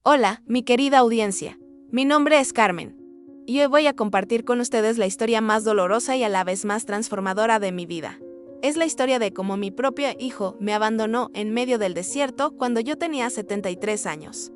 Hola, mi querida audiencia. Mi nombre es Carmen. Y hoy voy a compartir con ustedes la historia más dolorosa y a la vez más transformadora de mi vida. Es la historia de cómo mi propio hijo me abandonó en medio del desierto cuando yo tenía 73 años,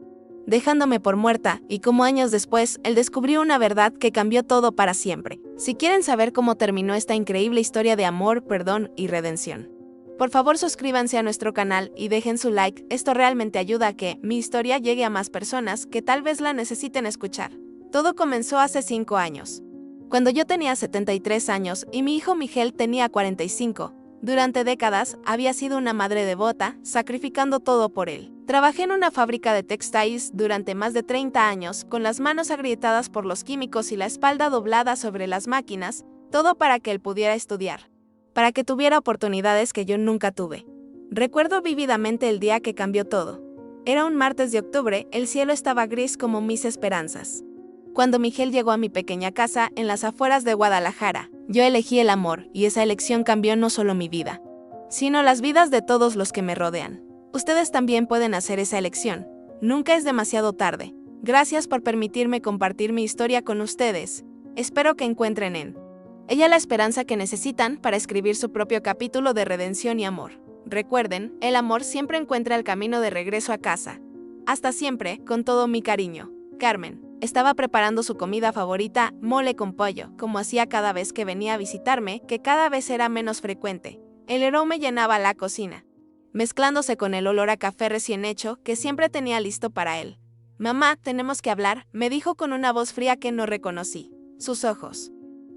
dejándome por muerta, y cómo años después él descubrió una verdad que cambió todo para siempre. Si quieren saber cómo terminó esta increíble historia de amor, perdón y redención, por favor suscríbanse a nuestro canal y dejen su like. Esto realmente ayuda a que mi historia llegue a más personas que tal vez la necesiten escuchar. Todo comenzó hace 5 años, cuando yo tenía 73 años y mi hijo Miguel tenía 45. Durante décadas había sido una madre devota, sacrificando todo por él. Trabajé en una fábrica de textiles durante más de 30 años, con las manos agrietadas por los químicos y la espalda doblada sobre las máquinas, todo para que él pudiera estudiar, para que tuviera oportunidades que yo nunca tuve. Recuerdo vívidamente el día que cambió todo. Era un martes de octubre, el cielo estaba gris como mis esperanzas. Cuando Miguel llegó a mi pequeña casa en las afueras de Guadalajara, yo elegí el amor, y esa elección cambió no solo mi vida, sino las vidas de todos los que me rodean. Ustedes también pueden hacer esa elección. Nunca es demasiado tarde. Gracias por permitirme compartir mi historia con ustedes. Espero que encuentren en ella la esperanza que necesitan para escribir su propio capítulo de redención y amor. Recuerden, el amor siempre encuentra el camino de regreso a casa. Hasta siempre, con todo mi cariño. Carmen. Estaba preparando su comida favorita, mole con pollo, como hacía cada vez que venía a visitarme, que cada vez era menos frecuente. El aroma llenaba la cocina, mezclándose con el olor a café recién hecho que siempre tenía listo para él. Mamá, tenemos que hablar, me dijo con una voz fría que no reconocí. Sus ojos,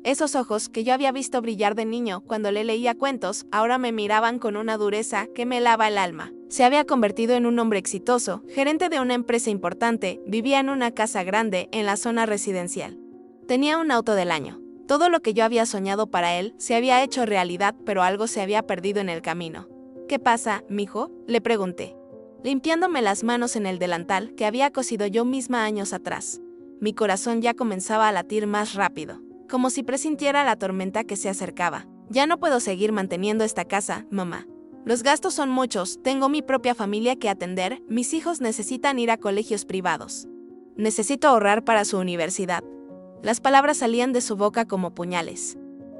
esos ojos que yo había visto brillar de niño cuando le leía cuentos, ahora me miraban con una dureza que me helaba el alma. Se había convertido en un hombre exitoso, gerente de una empresa importante, vivía en una casa grande en la zona residencial. Tenía un auto del año. Todo lo que yo había soñado para él se había hecho realidad, pero algo se había perdido en el camino. ¿Qué pasa, mijo?, le pregunté, limpiándome las manos en el delantal que había cosido yo misma años atrás. Mi corazón ya comenzaba a latir más rápido, como si presintiera la tormenta que se acercaba. Ya no puedo seguir manteniendo esta casa, mamá. Los gastos son muchos, tengo mi propia familia que atender, mis hijos necesitan ir a colegios privados. Necesito ahorrar para su universidad. Las palabras salían de su boca como puñales,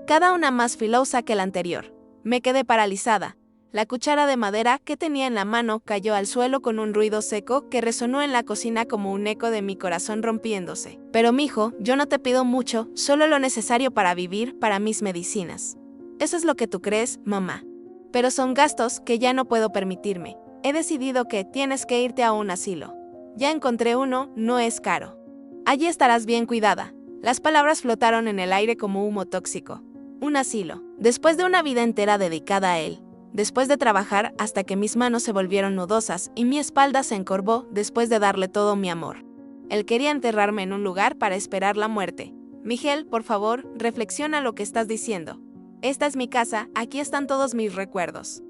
cada una más filosa que la anterior. Me quedé paralizada. La cuchara de madera que tenía en la mano cayó al suelo con un ruido seco que resonó en la cocina como un eco de mi corazón rompiéndose. Pero mijo, yo no te pido mucho, solo lo necesario para vivir, para mis medicinas. ¿Eso es lo que tú crees, mamá? Pero son gastos que ya no puedo permitirme. He decidido que tienes que irte a un asilo. Ya encontré uno, no es caro. Allí estarás bien cuidada. Las palabras flotaron en el aire como humo tóxico. Un asilo. Después de una vida entera dedicada a él. Después de trabajar hasta que mis manos se volvieron nudosas y mi espalda se encorvó después de darle todo mi amor. Él quería enterrarme en un lugar para esperar la muerte. Miguel, por favor, reflexiona lo que estás diciendo. Esta es mi casa, aquí están todos mis recuerdos.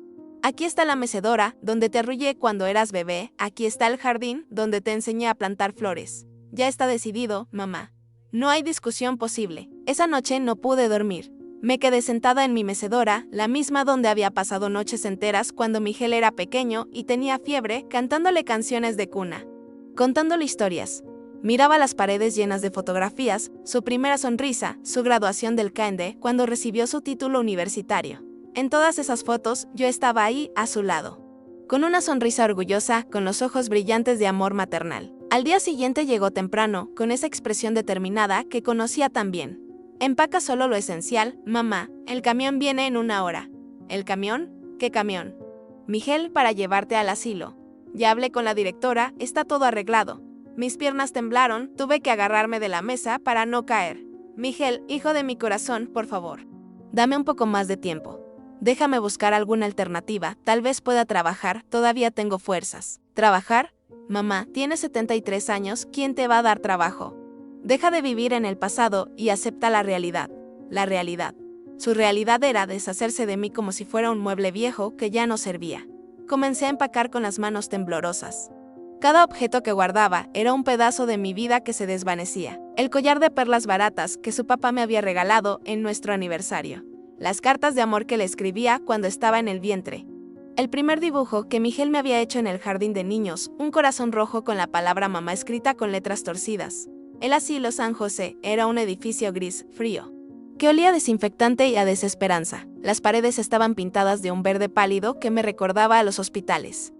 Aquí está la mecedora, donde te arrullé cuando eras bebé, aquí está el jardín, donde te enseñé a plantar flores. Ya está decidido, mamá. No hay discusión posible. Esa noche no pude dormir. Me quedé sentada en mi mecedora, la misma donde había pasado noches enteras cuando Miguel era pequeño y tenía fiebre, cantándole canciones de cuna, contándole historias. Miraba las paredes llenas de fotografías, su primera sonrisa, su graduación del KND, cuando recibió su título universitario. En todas esas fotos, yo estaba ahí, a su lado, con una sonrisa orgullosa, con los ojos brillantes de amor maternal. Al día siguiente llegó temprano, con esa expresión determinada que conocía tan bien. Empaca solo lo esencial, mamá, el camión viene en 1 hora. ¿El camión? ¿Qué camión? Miguel, para llevarte al asilo. Ya hablé con la directora, está todo arreglado. Mis piernas temblaron, tuve que agarrarme de la mesa para no caer. Miguel, hijo de mi corazón, por favor, dame un poco más de tiempo. Déjame buscar alguna alternativa, tal vez pueda trabajar, todavía tengo fuerzas. ¿Trabajar? Mamá, tienes 73 años, ¿quién te va a dar trabajo? Deja de vivir en el pasado y acepta la realidad. La realidad. Su realidad era deshacerse de mí como si fuera un mueble viejo que ya no servía. Comencé a empacar con las manos temblorosas. Cada objeto que guardaba era un pedazo de mi vida que se desvanecía. El collar de perlas baratas que su papá me había regalado en nuestro aniversario. Las cartas de amor que le escribía cuando estaba en el vientre. El primer dibujo que Miguel me había hecho en el jardín de niños, un corazón rojo con la palabra mamá escrita con letras torcidas. El asilo San José era un edificio gris, frío, que olía a desinfectante y a desesperanza. Las paredes estaban pintadas de un verde pálido que me recordaba a los hospitales.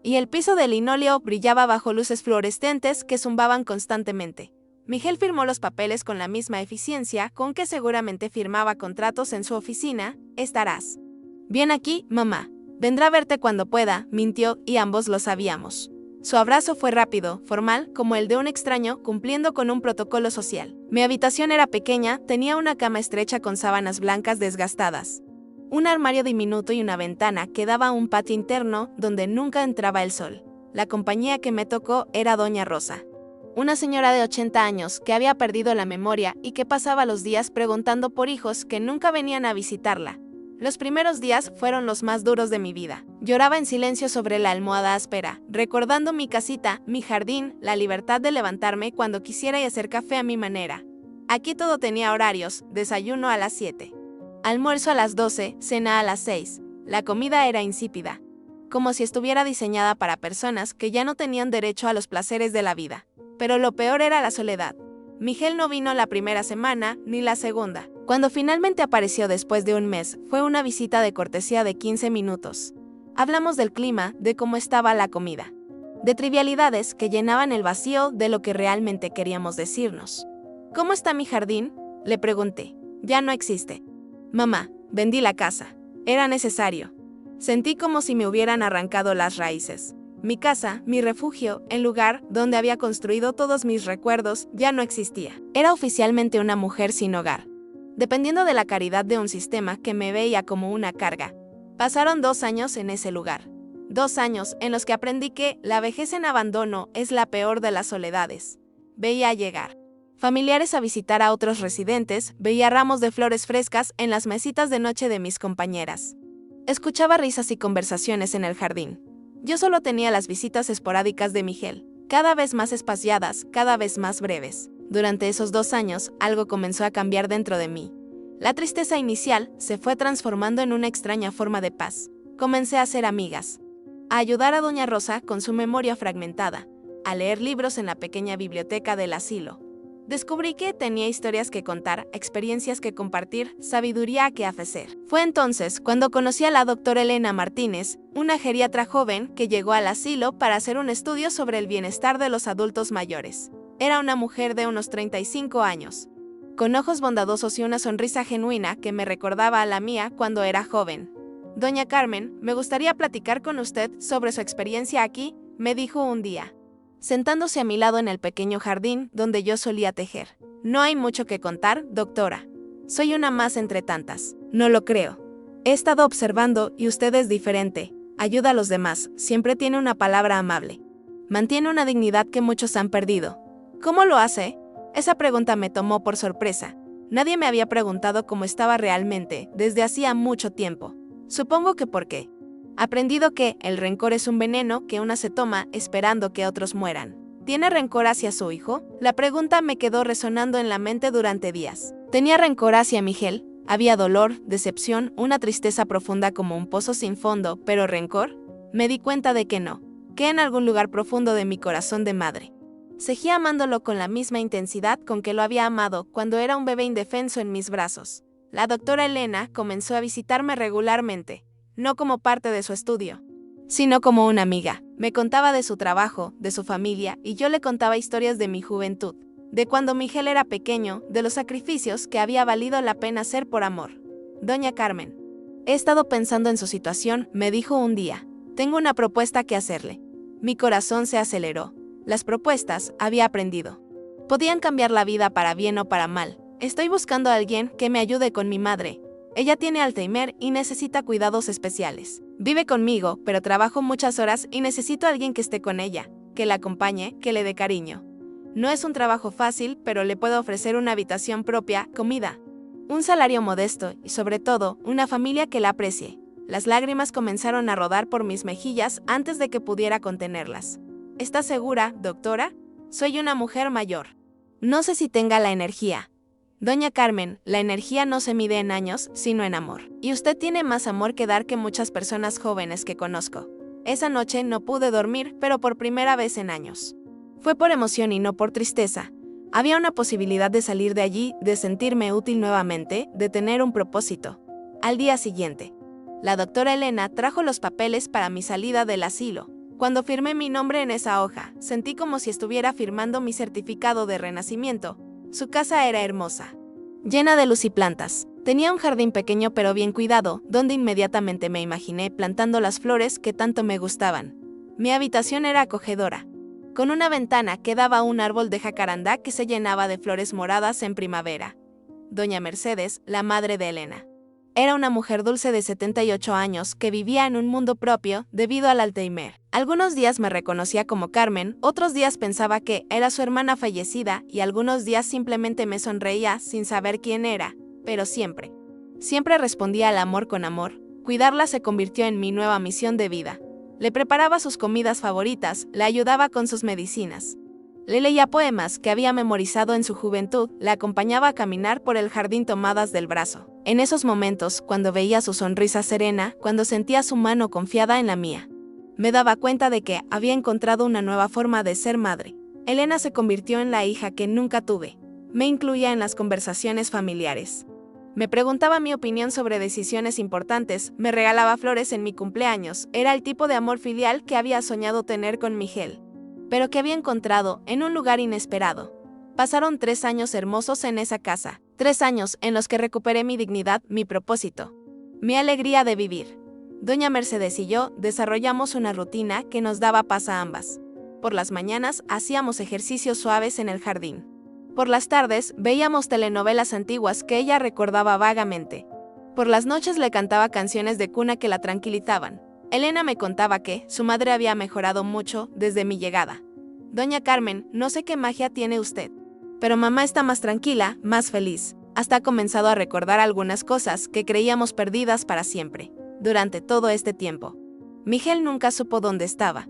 Y el piso de linóleo brillaba bajo luces fluorescentes que zumbaban constantemente. Miguel firmó los papeles con la misma eficiencia con que seguramente firmaba contratos en su oficina. Estarás bien aquí, mamá. Vendrá a verte cuando pueda, mintió, y ambos lo sabíamos. Su abrazo fue rápido, formal, como el de un extraño cumpliendo con un protocolo social. Mi habitación era pequeña, tenía una cama estrecha con sábanas blancas desgastadas, un armario diminuto y una ventana que daba a un patio interno donde nunca entraba el sol. La compañía que me tocó era Doña Rosa, una señora de 80 años que había perdido la memoria y que pasaba los días preguntando por hijos que nunca venían a visitarla. Los primeros días fueron los más duros de mi vida. Lloraba en silencio sobre la almohada áspera, recordando mi casita, mi jardín, la libertad de levantarme cuando quisiera y hacer café a mi manera. Aquí todo tenía horarios: desayuno a las 7, almuerzo a las 12, cena a las 6. La comida era insípida, como si estuviera diseñada para personas que ya no tenían derecho a los placeres de la vida. Pero lo peor era la soledad. Miguel no vino la primera semana, ni la segunda. Cuando finalmente apareció después de un mes, fue una visita de cortesía de 15 minutos. Hablamos del clima, de cómo estaba la comida, de trivialidades que llenaban el vacío de lo que realmente queríamos decirnos. ¿Cómo está mi jardín?, le pregunté. Ya no existe. Mamá, vendí la casa. Era necesario. Sentí como si me hubieran arrancado las raíces. Mi casa, mi refugio, el lugar donde había construido todos mis recuerdos, ya no existía. Era oficialmente una mujer sin hogar, dependiendo de la caridad de un sistema que me veía como una carga. Pasaron 2 años en ese lugar. 2 años en los que aprendí que la vejez en abandono es la peor de las soledades. Veía llegar familiares a visitar a otros residentes, veía ramos de flores frescas en las mesitas de noche de mis compañeras. Escuchaba risas y conversaciones en el jardín. Yo solo tenía las visitas esporádicas de Miguel, cada vez más espaciadas, cada vez más breves. Durante esos 2 años, algo comenzó a cambiar dentro de mí. La tristeza inicial se fue transformando en una extraña forma de paz. Comencé a hacer amigas, a ayudar a Doña Rosa con su memoria fragmentada, a leer libros en la pequeña biblioteca del asilo. Descubrí que tenía historias que contar, experiencias que compartir, sabiduría que ofrecer. Fue entonces cuando conocí a la doctora Elena Martínez, una geriatra joven que llegó al asilo para hacer un estudio sobre el bienestar de los adultos mayores. Era una mujer de unos 35 años, con ojos bondadosos y una sonrisa genuina que me recordaba a la mía cuando era joven. Doña Carmen, me gustaría platicar con usted sobre su experiencia aquí, me dijo un día, sentándose a mi lado en el pequeño jardín donde yo solía tejer. No hay mucho que contar, doctora. Soy una más entre tantas. No lo creo. He estado observando y usted es diferente. Ayuda a los demás, siempre tiene una palabra amable. Mantiene una dignidad que muchos han perdido. ¿Cómo lo hace? Esa pregunta me tomó por sorpresa. Nadie me había preguntado cómo estaba realmente desde hacía mucho tiempo. Supongo que por qué. Aprendido que el rencor es un veneno que una se toma esperando que otros mueran. ¿Tiene rencor hacia su hijo? La pregunta me quedó resonando en la mente durante días. Tenía rencor hacia Miguel. Había dolor, decepción, una tristeza profunda como un pozo sin fondo, pero rencor. Me di cuenta de que no, que en algún lugar profundo de mi corazón de madre seguía amándolo con la misma intensidad con que lo había amado cuando era un bebé indefenso en mis brazos. La doctora Elena comenzó a visitarme regularmente, no como parte de su estudio, sino como una amiga. Me contaba de su trabajo, de su familia, y yo le contaba historias de mi juventud, de cuando Miguel era pequeño, de los sacrificios que había valido la pena hacer por amor. Doña Carmen, he estado pensando en su situación, me dijo un día. Tengo una propuesta que hacerle. Mi corazón se aceleró. Las propuestas, había aprendido, podían cambiar la vida para bien o para mal. Estoy buscando a alguien que me ayude con mi madre. Ella tiene Alzheimer y necesita cuidados especiales. Vive conmigo, pero trabajo muchas horas y necesito a alguien que esté con ella, que la acompañe, que le dé cariño. No es un trabajo fácil, pero le puedo ofrecer una habitación propia, comida, un salario modesto y, sobre todo, una familia que la aprecie. Las lágrimas comenzaron a rodar por mis mejillas antes de que pudiera contenerlas. ¿Está segura, doctora? Soy una mujer mayor. No sé si tenga la energía. Doña Carmen, la energía no se mide en años, sino en amor. Y usted tiene más amor que dar que muchas personas jóvenes que conozco. Esa noche no pude dormir, pero por primera vez en años. Fue por emoción y no por tristeza. Había una posibilidad de salir de allí, de sentirme útil nuevamente, de tener un propósito. Al día siguiente, la doctora Elena trajo los papeles para mi salida del asilo. Cuando firmé mi nombre en esa hoja, sentí como si estuviera firmando mi certificado de renacimiento. Su casa era hermosa, llena de luz y plantas. Tenía un jardín pequeño pero bien cuidado, donde inmediatamente me imaginé plantando las flores que tanto me gustaban. Mi habitación era acogedora, con una ventana que daba a un árbol de jacarandá que se llenaba de flores moradas en primavera. Doña Mercedes, la madre de Elena, era una mujer dulce de 78 años que vivía en un mundo propio debido al Alzheimer. Algunos días me reconocía como Carmen, otros días pensaba que era su hermana fallecida y algunos días simplemente me sonreía sin saber quién era, pero siempre respondía al amor con amor. Cuidarla se convirtió en mi nueva misión de vida. Le preparaba sus comidas favoritas, la ayudaba con sus medicinas. Le leía poemas que había memorizado en su juventud, la acompañaba a caminar por el jardín tomadas del brazo. En esos momentos, cuando veía su sonrisa serena, cuando sentía su mano confiada en la mía, me daba cuenta de que había encontrado una nueva forma de ser madre. Elena se convirtió en la hija que nunca tuve. Me incluía en las conversaciones familiares. Me preguntaba mi opinión sobre decisiones importantes, me regalaba flores en mi cumpleaños. Era el tipo de amor filial que había soñado tener con Miguel, pero que había encontrado en un lugar inesperado. Pasaron 3 años hermosos en esa casa, 3 años en los que recuperé mi dignidad, mi propósito, mi alegría de vivir. Doña Mercedes y yo desarrollamos una rutina que nos daba paz a ambas. Por las mañanas hacíamos ejercicios suaves en el jardín. Por las tardes veíamos telenovelas antiguas que ella recordaba vagamente. Por las noches le cantaba canciones de cuna que la tranquilizaban. Elena me contaba que su madre había mejorado mucho desde mi llegada. Doña Carmen, no sé qué magia tiene usted, pero mamá está más tranquila, más feliz. Hasta ha comenzado a recordar algunas cosas que creíamos perdidas para siempre. Durante todo este tiempo, Miguel nunca supo dónde estaba.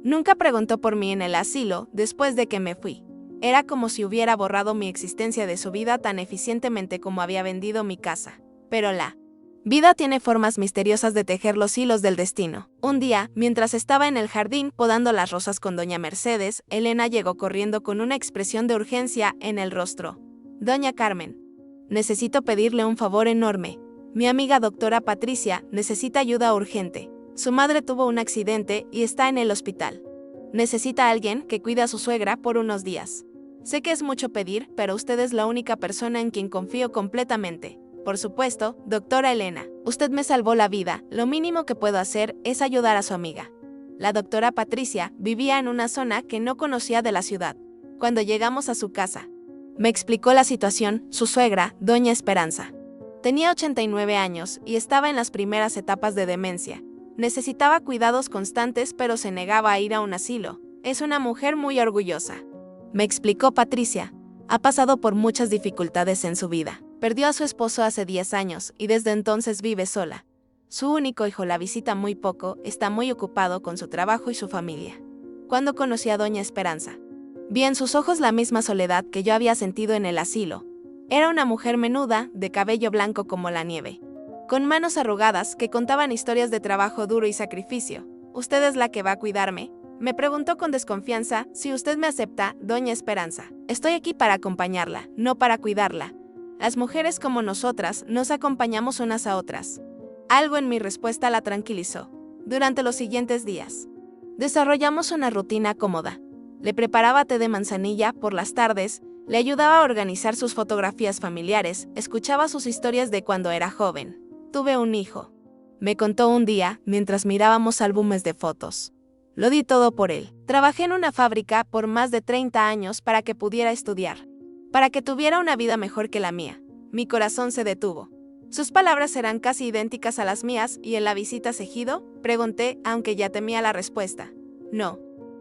Nunca preguntó por mí en el asilo después de que me fui. Era como si hubiera borrado mi existencia de su vida tan eficientemente como había vendido mi casa. Pero la vida tiene formas misteriosas de tejer los hilos del destino. Un día, mientras estaba en el jardín podando las rosas con doña Mercedes, Elena llegó corriendo con una expresión de urgencia en el rostro. Doña Carmen, necesito pedirle un favor enorme. Mi amiga doctora Patricia necesita ayuda urgente. Su madre tuvo un accidente y está en el hospital. Necesita a alguien que cuide a su suegra por unos días. Sé que es mucho pedir, pero usted es la única persona en quien confío completamente. Por supuesto, doctora Elena, usted me salvó la vida, lo mínimo que puedo hacer es ayudar a su amiga. La doctora Patricia vivía en una zona que no conocía de la ciudad. Cuando llegamos a su casa, me explicó la situación, su suegra, doña Esperanza. Tenía 89 años y estaba en las primeras etapas de demencia. Necesitaba cuidados constantes pero se negaba a ir a un asilo. Es una mujer muy orgullosa. Me explicó Patricia, ha pasado por muchas dificultades en su vida. Perdió a su esposo hace 10 años y desde entonces vive sola. Su único hijo la visita muy poco, está muy ocupado con su trabajo y su familia. Cuando conocí a doña Esperanza, vi en sus ojos la misma soledad que yo había sentido en el asilo. Era una mujer menuda, de cabello blanco como la nieve, con manos arrugadas que contaban historias de trabajo duro y sacrificio. ¿Usted es la que va a cuidarme?, me preguntó con desconfianza. Si usted me acepta, doña Esperanza. Estoy aquí para acompañarla, no para cuidarla. Las mujeres como nosotras nos acompañamos unas a otras. Algo en mi respuesta la tranquilizó. Durante los siguientes días, desarrollamos una rutina cómoda. Le preparaba té de manzanilla por las tardes, le ayudaba a organizar sus fotografías familiares, escuchaba sus historias de cuando era joven. Tuve un hijo, me contó un día mientras mirábamos álbumes de fotos. Lo di todo por él. Trabajé en una fábrica por más de 30 años para que pudiera estudiar, para que tuviera una vida mejor que la mía. Mi corazón se detuvo. Sus palabras eran casi idénticas a las mías y en la visita a Ejido, pregunté, aunque ya temía la respuesta. No,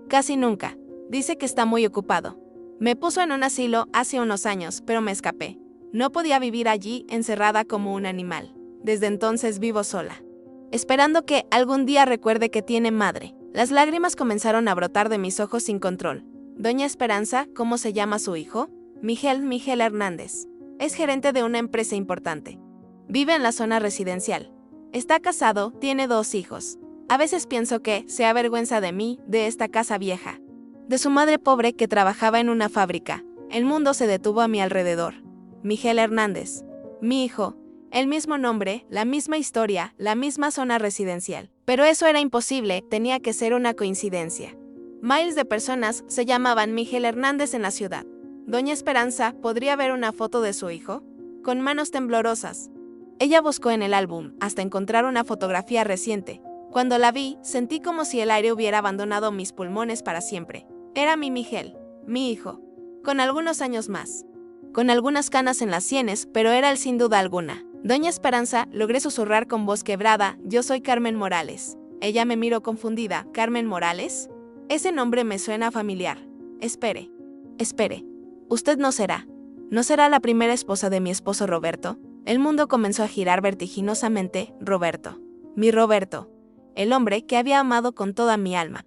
casi nunca. Dice que está muy ocupado. Me puso en un asilo hace unos años, pero me escapé. No podía vivir allí encerrada como un animal. Desde entonces vivo sola, esperando que algún día recuerde que tiene madre. Las lágrimas comenzaron a brotar de mis ojos sin control. Doña Esperanza, ¿cómo se llama su hijo? Miguel Hernández. Es gerente de una empresa importante. Vive en la zona residencial. Está casado, tiene 2 hijos. A veces pienso que se avergüenza de mí, de esta casa vieja. De su madre pobre que trabajaba en una fábrica. El mundo se detuvo a mi alrededor. Miguel Hernández. Mi hijo. El mismo nombre, la misma historia, la misma zona residencial. Pero eso era imposible, tenía que ser una coincidencia. Miles de personas se llamaban Miguel Hernández en la ciudad. Doña Esperanza, ¿podría ver una foto de su hijo? Con manos temblorosas. Ella buscó en el álbum, hasta encontrar una fotografía reciente. Cuando la vi, sentí como si el aire hubiera abandonado mis pulmones para siempre. Era mi Miguel, mi hijo, con algunos años más. Con algunas canas en las sienes, pero era él sin duda alguna. Doña Esperanza, logré susurrar con voz quebrada, yo soy Carmen Morales. Ella me miró confundida, ¿Carmen Morales? Ese nombre me suena familiar. Espere. Usted no será la primera esposa de mi esposo Roberto. El mundo comenzó a girar vertiginosamente. Roberto. Mi Roberto. El hombre que había amado con toda mi alma.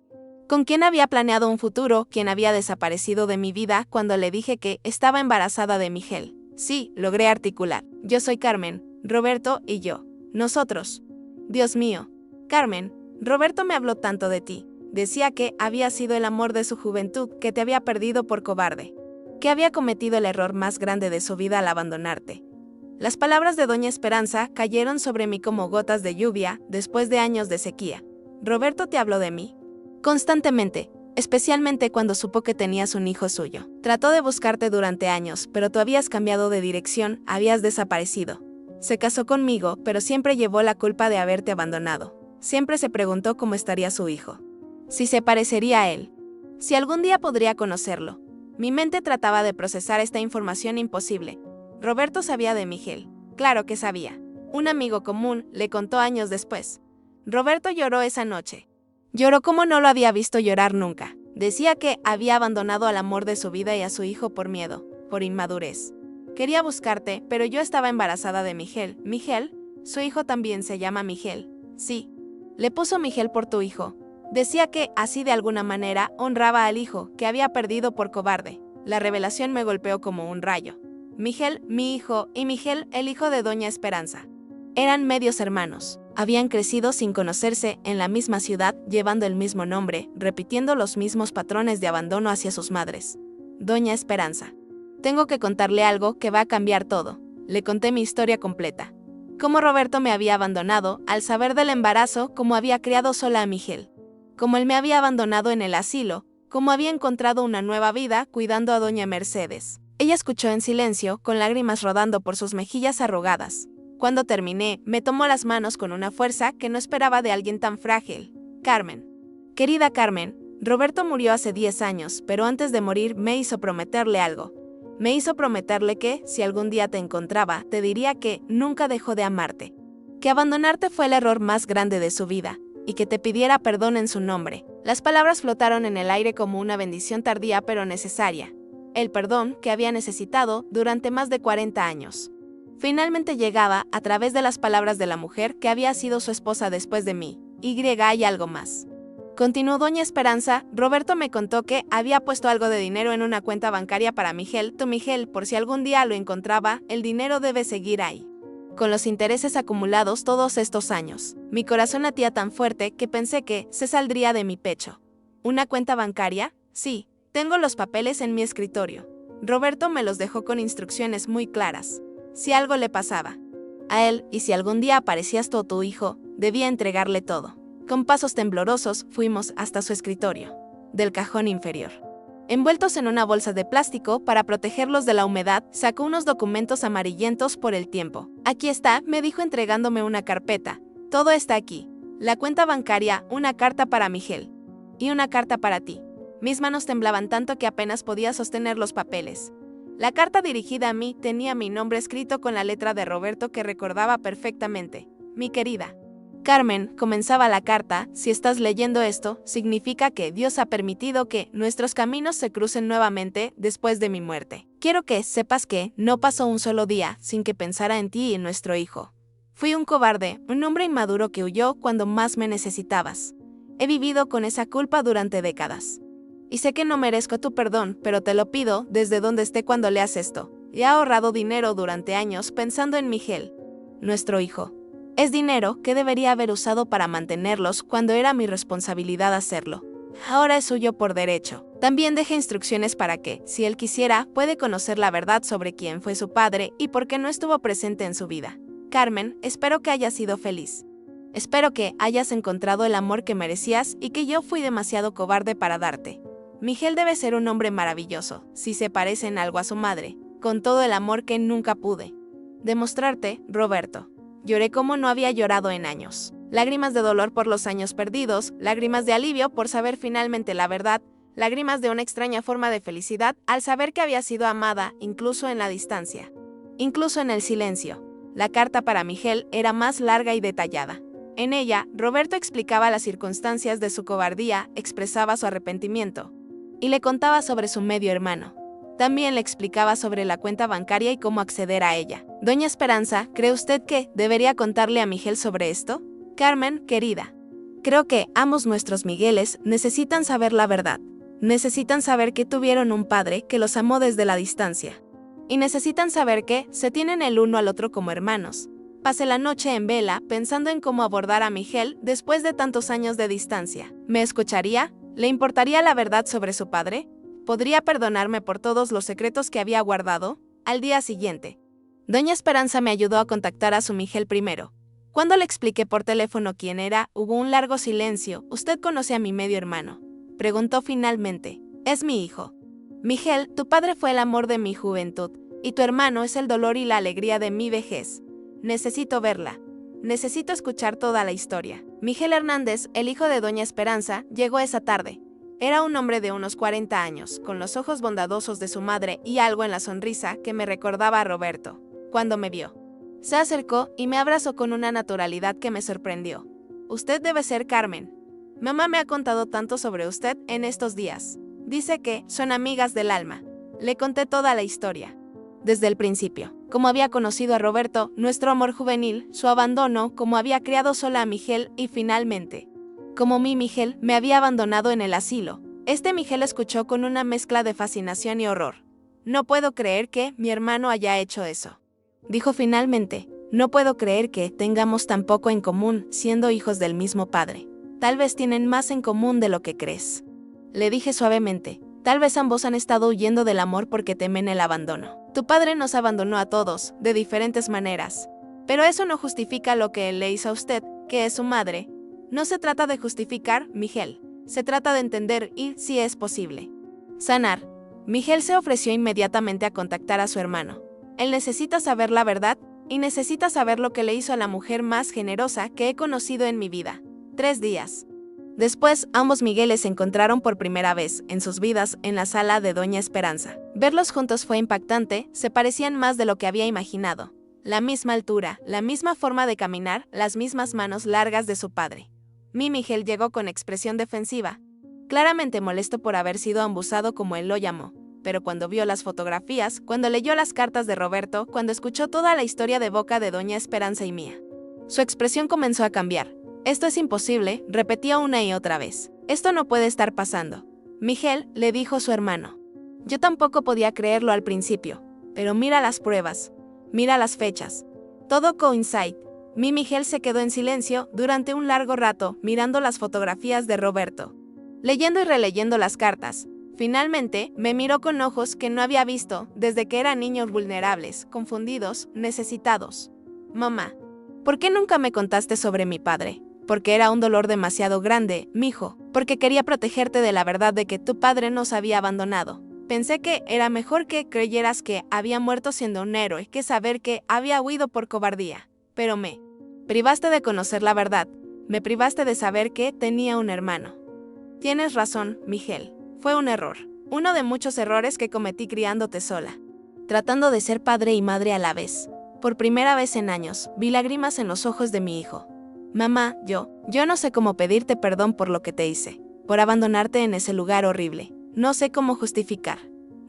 Con quien había planeado un futuro, quien había desaparecido de mi vida cuando le dije que estaba embarazada de Miguel. Sí, logré articular. Yo soy Carmen, Roberto y yo. Nosotros. Dios mío. Carmen, Roberto me habló tanto de ti. Decía que había sido el amor de su juventud, que te había perdido por cobarde. Que había cometido el error más grande de su vida al abandonarte. Las palabras de Doña Esperanza cayeron sobre mí como gotas de lluvia después de años de sequía. ¿Roberto te habló de mí? Constantemente, especialmente cuando supo que tenías un hijo suyo. Trató de buscarte durante años, pero tú habías cambiado de dirección, habías desaparecido. Se casó conmigo, pero siempre llevó la culpa de haberte abandonado. Siempre se preguntó cómo estaría su hijo. Si se parecería a él. Si algún día podría conocerlo. Mi mente trataba de procesar esta información imposible. Roberto sabía de Miguel. Claro que sabía. Un amigo común le contó años después. Roberto lloró esa noche. Lloró como no lo había visto llorar nunca. Decía que había abandonado al amor de su vida y a su hijo por miedo, por inmadurez. Quería buscarte, pero yo estaba embarazada de Miguel. ¿Miguel? Su hijo también se llama Miguel. Sí. Le puso Miguel por tu hijo. Decía que, así de alguna manera, honraba al hijo, que había perdido por cobarde. La revelación me golpeó como un rayo. Miguel, mi hijo, y Miguel, el hijo de Doña Esperanza. Eran medios hermanos. Habían crecido sin conocerse en la misma ciudad, llevando el mismo nombre, repitiendo los mismos patrones de abandono hacia sus madres. Doña Esperanza. Tengo que contarle algo que va a cambiar todo. Le conté mi historia completa. Cómo Roberto me había abandonado, al saber del embarazo, cómo había criado sola a Miguel. Cómo él me había abandonado en el asilo, cómo había encontrado una nueva vida cuidando a Doña Mercedes. Ella escuchó en silencio, con lágrimas rodando por sus mejillas arrugadas. Cuando terminé, me tomó las manos con una fuerza que no esperaba de alguien tan frágil. Carmen. Querida Carmen, Roberto murió hace 10 años, pero antes de morir me hizo prometerle algo. Me hizo prometerle que, si algún día te encontraba, te diría que nunca dejó de amarte. Que abandonarte fue el error más grande de su vida, y que te pidiera perdón en su nombre. Las palabras flotaron en el aire como una bendición tardía pero necesaria. El perdón que había necesitado durante más de 40 años. Finalmente llegaba a través de las palabras de la mujer que había sido su esposa después de mí. Hay algo más. Continuó Doña Esperanza, Roberto me contó que había puesto algo de dinero en una cuenta bancaria para Miguel. Tu Miguel, por si algún día lo encontraba, el dinero debe seguir ahí. Con los intereses acumulados todos estos años, mi corazón latía tan fuerte que pensé que se saldría de mi pecho. ¿Una cuenta bancaria? Sí, tengo los papeles en mi escritorio. Roberto me los dejó con instrucciones muy claras. Si algo le pasaba a él, y si algún día aparecías tú o tu hijo, debía entregarle todo. Con pasos temblorosos fuimos hasta su escritorio, del cajón inferior. Envueltos en una bolsa de plástico para protegerlos de la humedad, sacó unos documentos amarillentos por el tiempo. Aquí está, me dijo entregándome una carpeta. Todo está aquí. La cuenta bancaria, una carta para Miguel. Y una carta para ti. Mis manos temblaban tanto que apenas podía sostener los papeles. La carta dirigida a mí tenía mi nombre escrito con la letra de Roberto que recordaba perfectamente. Mi querida Carmen, comenzaba la carta, si estás leyendo esto, significa que Dios ha permitido que nuestros caminos se crucen nuevamente después de mi muerte. Quiero que sepas que no pasó un solo día sin que pensara en ti y en nuestro hijo. Fui un cobarde, un hombre inmaduro que huyó cuando más me necesitabas. He vivido con esa culpa durante décadas. Y sé que no merezco tu perdón, pero te lo pido desde donde esté cuando leas esto. He ahorrado dinero durante años pensando en Miguel, nuestro hijo. Es dinero que debería haber usado para mantenerlos cuando era mi responsabilidad hacerlo. Ahora es suyo por derecho. También deja instrucciones para que, si él quisiera, puede conocer la verdad sobre quién fue su padre y por qué no estuvo presente en su vida. Carmen, espero que hayas sido feliz. Espero que hayas encontrado el amor que merecías y que yo fui demasiado cobarde para darte. Miguel debe ser un hombre maravilloso, si se parece en algo a su madre, con todo el amor que nunca pude demostrarte, Roberto. Lloré como no había llorado en años. Lágrimas de dolor por los años perdidos, lágrimas de alivio por saber finalmente la verdad, lágrimas de una extraña forma de felicidad al saber que había sido amada incluso en la distancia. Incluso en el silencio. La carta para Miguel era más larga y detallada. En ella, Roberto explicaba las circunstancias de su cobardía, expresaba su arrepentimiento y le contaba sobre su medio hermano. También le explicaba sobre la cuenta bancaria y cómo acceder a ella. Doña Esperanza, ¿cree usted que debería contarle a Miguel sobre esto? Carmen, querida. Creo que ambos nuestros Migueles necesitan saber la verdad. Necesitan saber que tuvieron un padre que los amó desde la distancia. Y necesitan saber que se tienen el uno al otro como hermanos. Pasé la noche en vela pensando en cómo abordar a Miguel después de tantos años de distancia. ¿Me escucharía? ¿Le importaría la verdad sobre su padre? ¿Podría perdonarme por todos los secretos que había guardado? Al día siguiente, Doña Esperanza me ayudó a contactar a su Miguel primero. Cuando le expliqué por teléfono quién era, hubo un largo silencio. ¿Usted conoce a mi medio hermano?, preguntó finalmente. Es mi hijo. Miguel, tu padre fue el amor de mi juventud, y tu hermano es el dolor y la alegría de mi vejez. Necesito verla. Necesito escuchar toda la historia. Miguel Hernández, el hijo de Doña Esperanza, llegó esa tarde. Era un hombre de unos 40 años, con los ojos bondadosos de su madre y algo en la sonrisa que me recordaba a Roberto. Cuando me vio, se acercó y me abrazó con una naturalidad que me sorprendió. Usted debe ser Carmen. Mamá me ha contado tanto sobre usted en estos días. Dice que son amigas del alma. Le conté toda la historia. Desde el principio, cómo había conocido a Roberto, nuestro amor juvenil, su abandono, cómo había criado sola a Miguel y finalmente, como mi Miguel me había abandonado en el asilo. Miguel escuchó con una mezcla de fascinación y horror. No puedo creer que mi hermano haya hecho eso. Dijo finalmente, no puedo creer que tengamos tan poco en común siendo hijos del mismo padre. Tal vez tienen más en común de lo que crees. Le dije suavemente, tal vez ambos han estado huyendo del amor porque temen el abandono. Tu padre nos abandonó a todos, de diferentes maneras. Pero eso no justifica lo que él le hizo a usted, que es su madre. No se trata de justificar, Miguel. Se trata de entender y, si es posible, sanar. Miguel se ofreció inmediatamente a contactar a su hermano. Él necesita saber la verdad y necesita saber lo que le hizo a la mujer más generosa que he conocido en mi vida. 3 días después, ambos Migueles se encontraron por primera vez en sus vidas en la sala de Doña Esperanza. Verlos juntos fue impactante, se parecían más de lo que había imaginado. La misma altura, la misma forma de caminar, las mismas manos largas de su padre. Mi Miguel llegó con expresión defensiva, claramente molesto por haber sido embusado como él lo llamó, pero cuando vio las fotografías, cuando leyó las cartas de Roberto, cuando escuchó toda la historia de boca de Doña Esperanza y mía, su expresión comenzó a cambiar. Esto es imposible, repetía una y otra vez. Esto no puede estar pasando. Miguel, le dijo su hermano. Yo tampoco podía creerlo al principio, pero mira las pruebas, mira las fechas. Todo coincide. Mi Miguel se quedó en silencio durante un largo rato mirando las fotografías de Roberto, leyendo y releyendo las cartas. Finalmente, me miró con ojos que no había visto desde que eran niños vulnerables, confundidos, necesitados. Mamá, ¿por qué nunca me contaste sobre mi padre? Porque era un dolor demasiado grande, mijo, porque quería protegerte de la verdad de que tu padre nos había abandonado. Pensé que era mejor que creyeras que había muerto siendo un héroe que saber que había huido por cobardía. Pero me privaste de conocer la verdad, me privaste de saber que tenía un hermano. Tienes razón, Miguel, fue un error, uno de muchos errores que cometí criándote sola, tratando de ser padre y madre a la vez. Por primera vez en años, vi lágrimas en los ojos de mi hijo. Mamá, yo no sé cómo pedirte perdón por lo que te hice, por abandonarte en ese lugar horrible. No sé cómo justificar.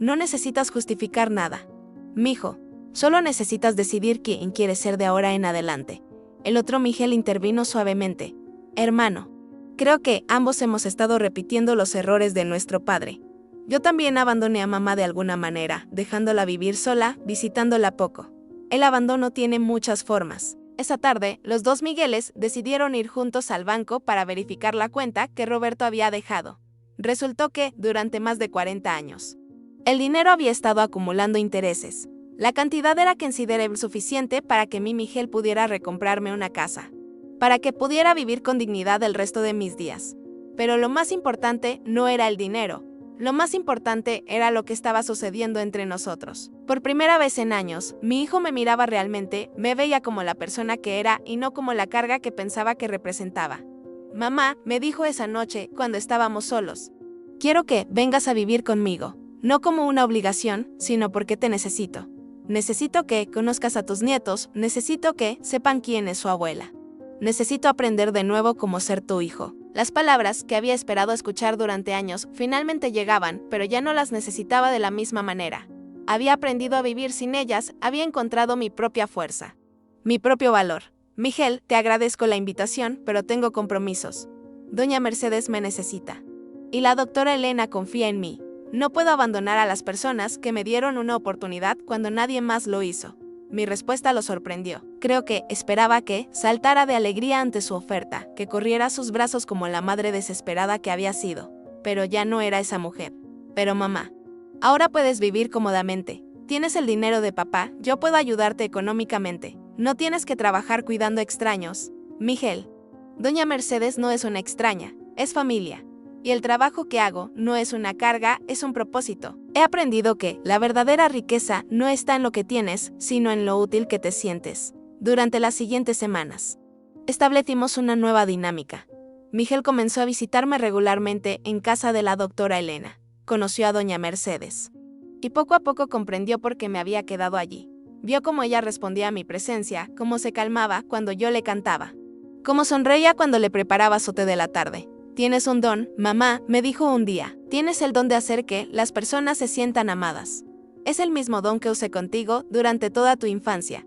No necesitas justificar nada. Mijo, solo necesitas decidir quién quieres ser de ahora en adelante. El otro Miguel intervino suavemente. Hermano, creo que ambos hemos estado repitiendo los errores de nuestro padre. Yo también abandoné a mamá de alguna manera, dejándola vivir sola, visitándola poco. El abandono tiene muchas formas. Esa tarde, los dos Migueles decidieron ir juntos al banco para verificar la cuenta que Roberto había dejado. Resultó que, durante más de 40 años, el dinero había estado acumulando intereses. La cantidad era considerable suficiente para que mi Miguel pudiera recomprarme una casa, para que pudiera vivir con dignidad el resto de mis días. Pero lo más importante no era el dinero. Lo más importante era lo que estaba sucediendo entre nosotros. Por primera vez en años, mi hijo me miraba realmente, me veía como la persona que era y no como la carga que pensaba que representaba. Mamá me dijo esa noche, cuando estábamos solos: quiero que vengas a vivir conmigo, no como una obligación, sino porque te necesito. Necesito que conozcas a tus nietos, necesito que sepan quién es su abuela. Necesito aprender de nuevo cómo ser tu hijo. Las palabras que había esperado escuchar durante años finalmente llegaban, pero ya no las necesitaba de la misma manera. Había aprendido a vivir sin ellas, había encontrado mi propia fuerza, mi propio valor. Miguel, te agradezco la invitación, pero tengo compromisos. Doña Mercedes me necesita. Y la doctora Elena confía en mí. No puedo abandonar a las personas que me dieron una oportunidad cuando nadie más lo hizo. Mi respuesta lo sorprendió. Creo que esperaba que saltara de alegría ante su oferta, que corriera a sus brazos como la madre desesperada que había sido. Pero ya no era esa mujer. Pero mamá, ahora puedes vivir cómodamente. Tienes el dinero de papá, yo puedo ayudarte económicamente. No tienes que trabajar cuidando extraños. Miguel, Doña Mercedes no es una extraña, es familia. Y el trabajo que hago no es una carga, es un propósito. He aprendido que la verdadera riqueza no está en lo que tienes, sino en lo útil que te sientes. Durante las siguientes semanas, establecimos una nueva dinámica. Miguel comenzó a visitarme regularmente en casa de la doctora Elena. Conoció a Doña Mercedes. Y poco a poco comprendió por qué me había quedado allí. Vio cómo ella respondía a mi presencia, cómo se calmaba cuando yo le cantaba, cómo sonreía cuando le preparaba su té de la tarde. Tienes un don, mamá, me dijo un día. Tienes el don de hacer que las personas se sientan amadas. Es el mismo don que usé contigo durante toda tu infancia.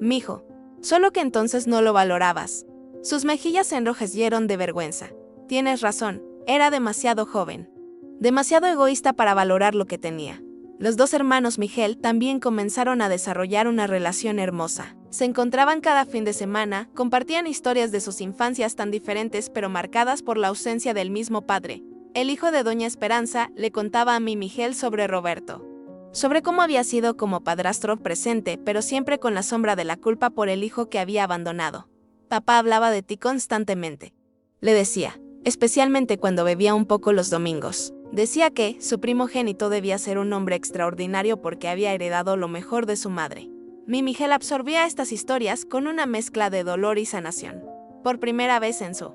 Mijo, solo que entonces no lo valorabas. Sus mejillas se enrojecieron de vergüenza. Tienes razón, era demasiado joven. Demasiado egoísta para valorar lo que tenía. Los dos hermanos Miguel también comenzaron a desarrollar una relación hermosa. Se encontraban cada fin de semana, compartían historias de sus infancias tan diferentes pero marcadas por la ausencia del mismo padre. El hijo de Doña Esperanza le contaba a mi Miguel sobre Roberto, sobre cómo había sido como padrastro presente, pero siempre con la sombra de la culpa por el hijo que había abandonado. Papá hablaba de ti constantemente, le decía, especialmente cuando bebía un poco los domingos. Decía que su primogénito debía ser un hombre extraordinario porque había heredado lo mejor de su madre. Mi Miguel absorbía estas historias con una mezcla de dolor y sanación. Por primera vez en su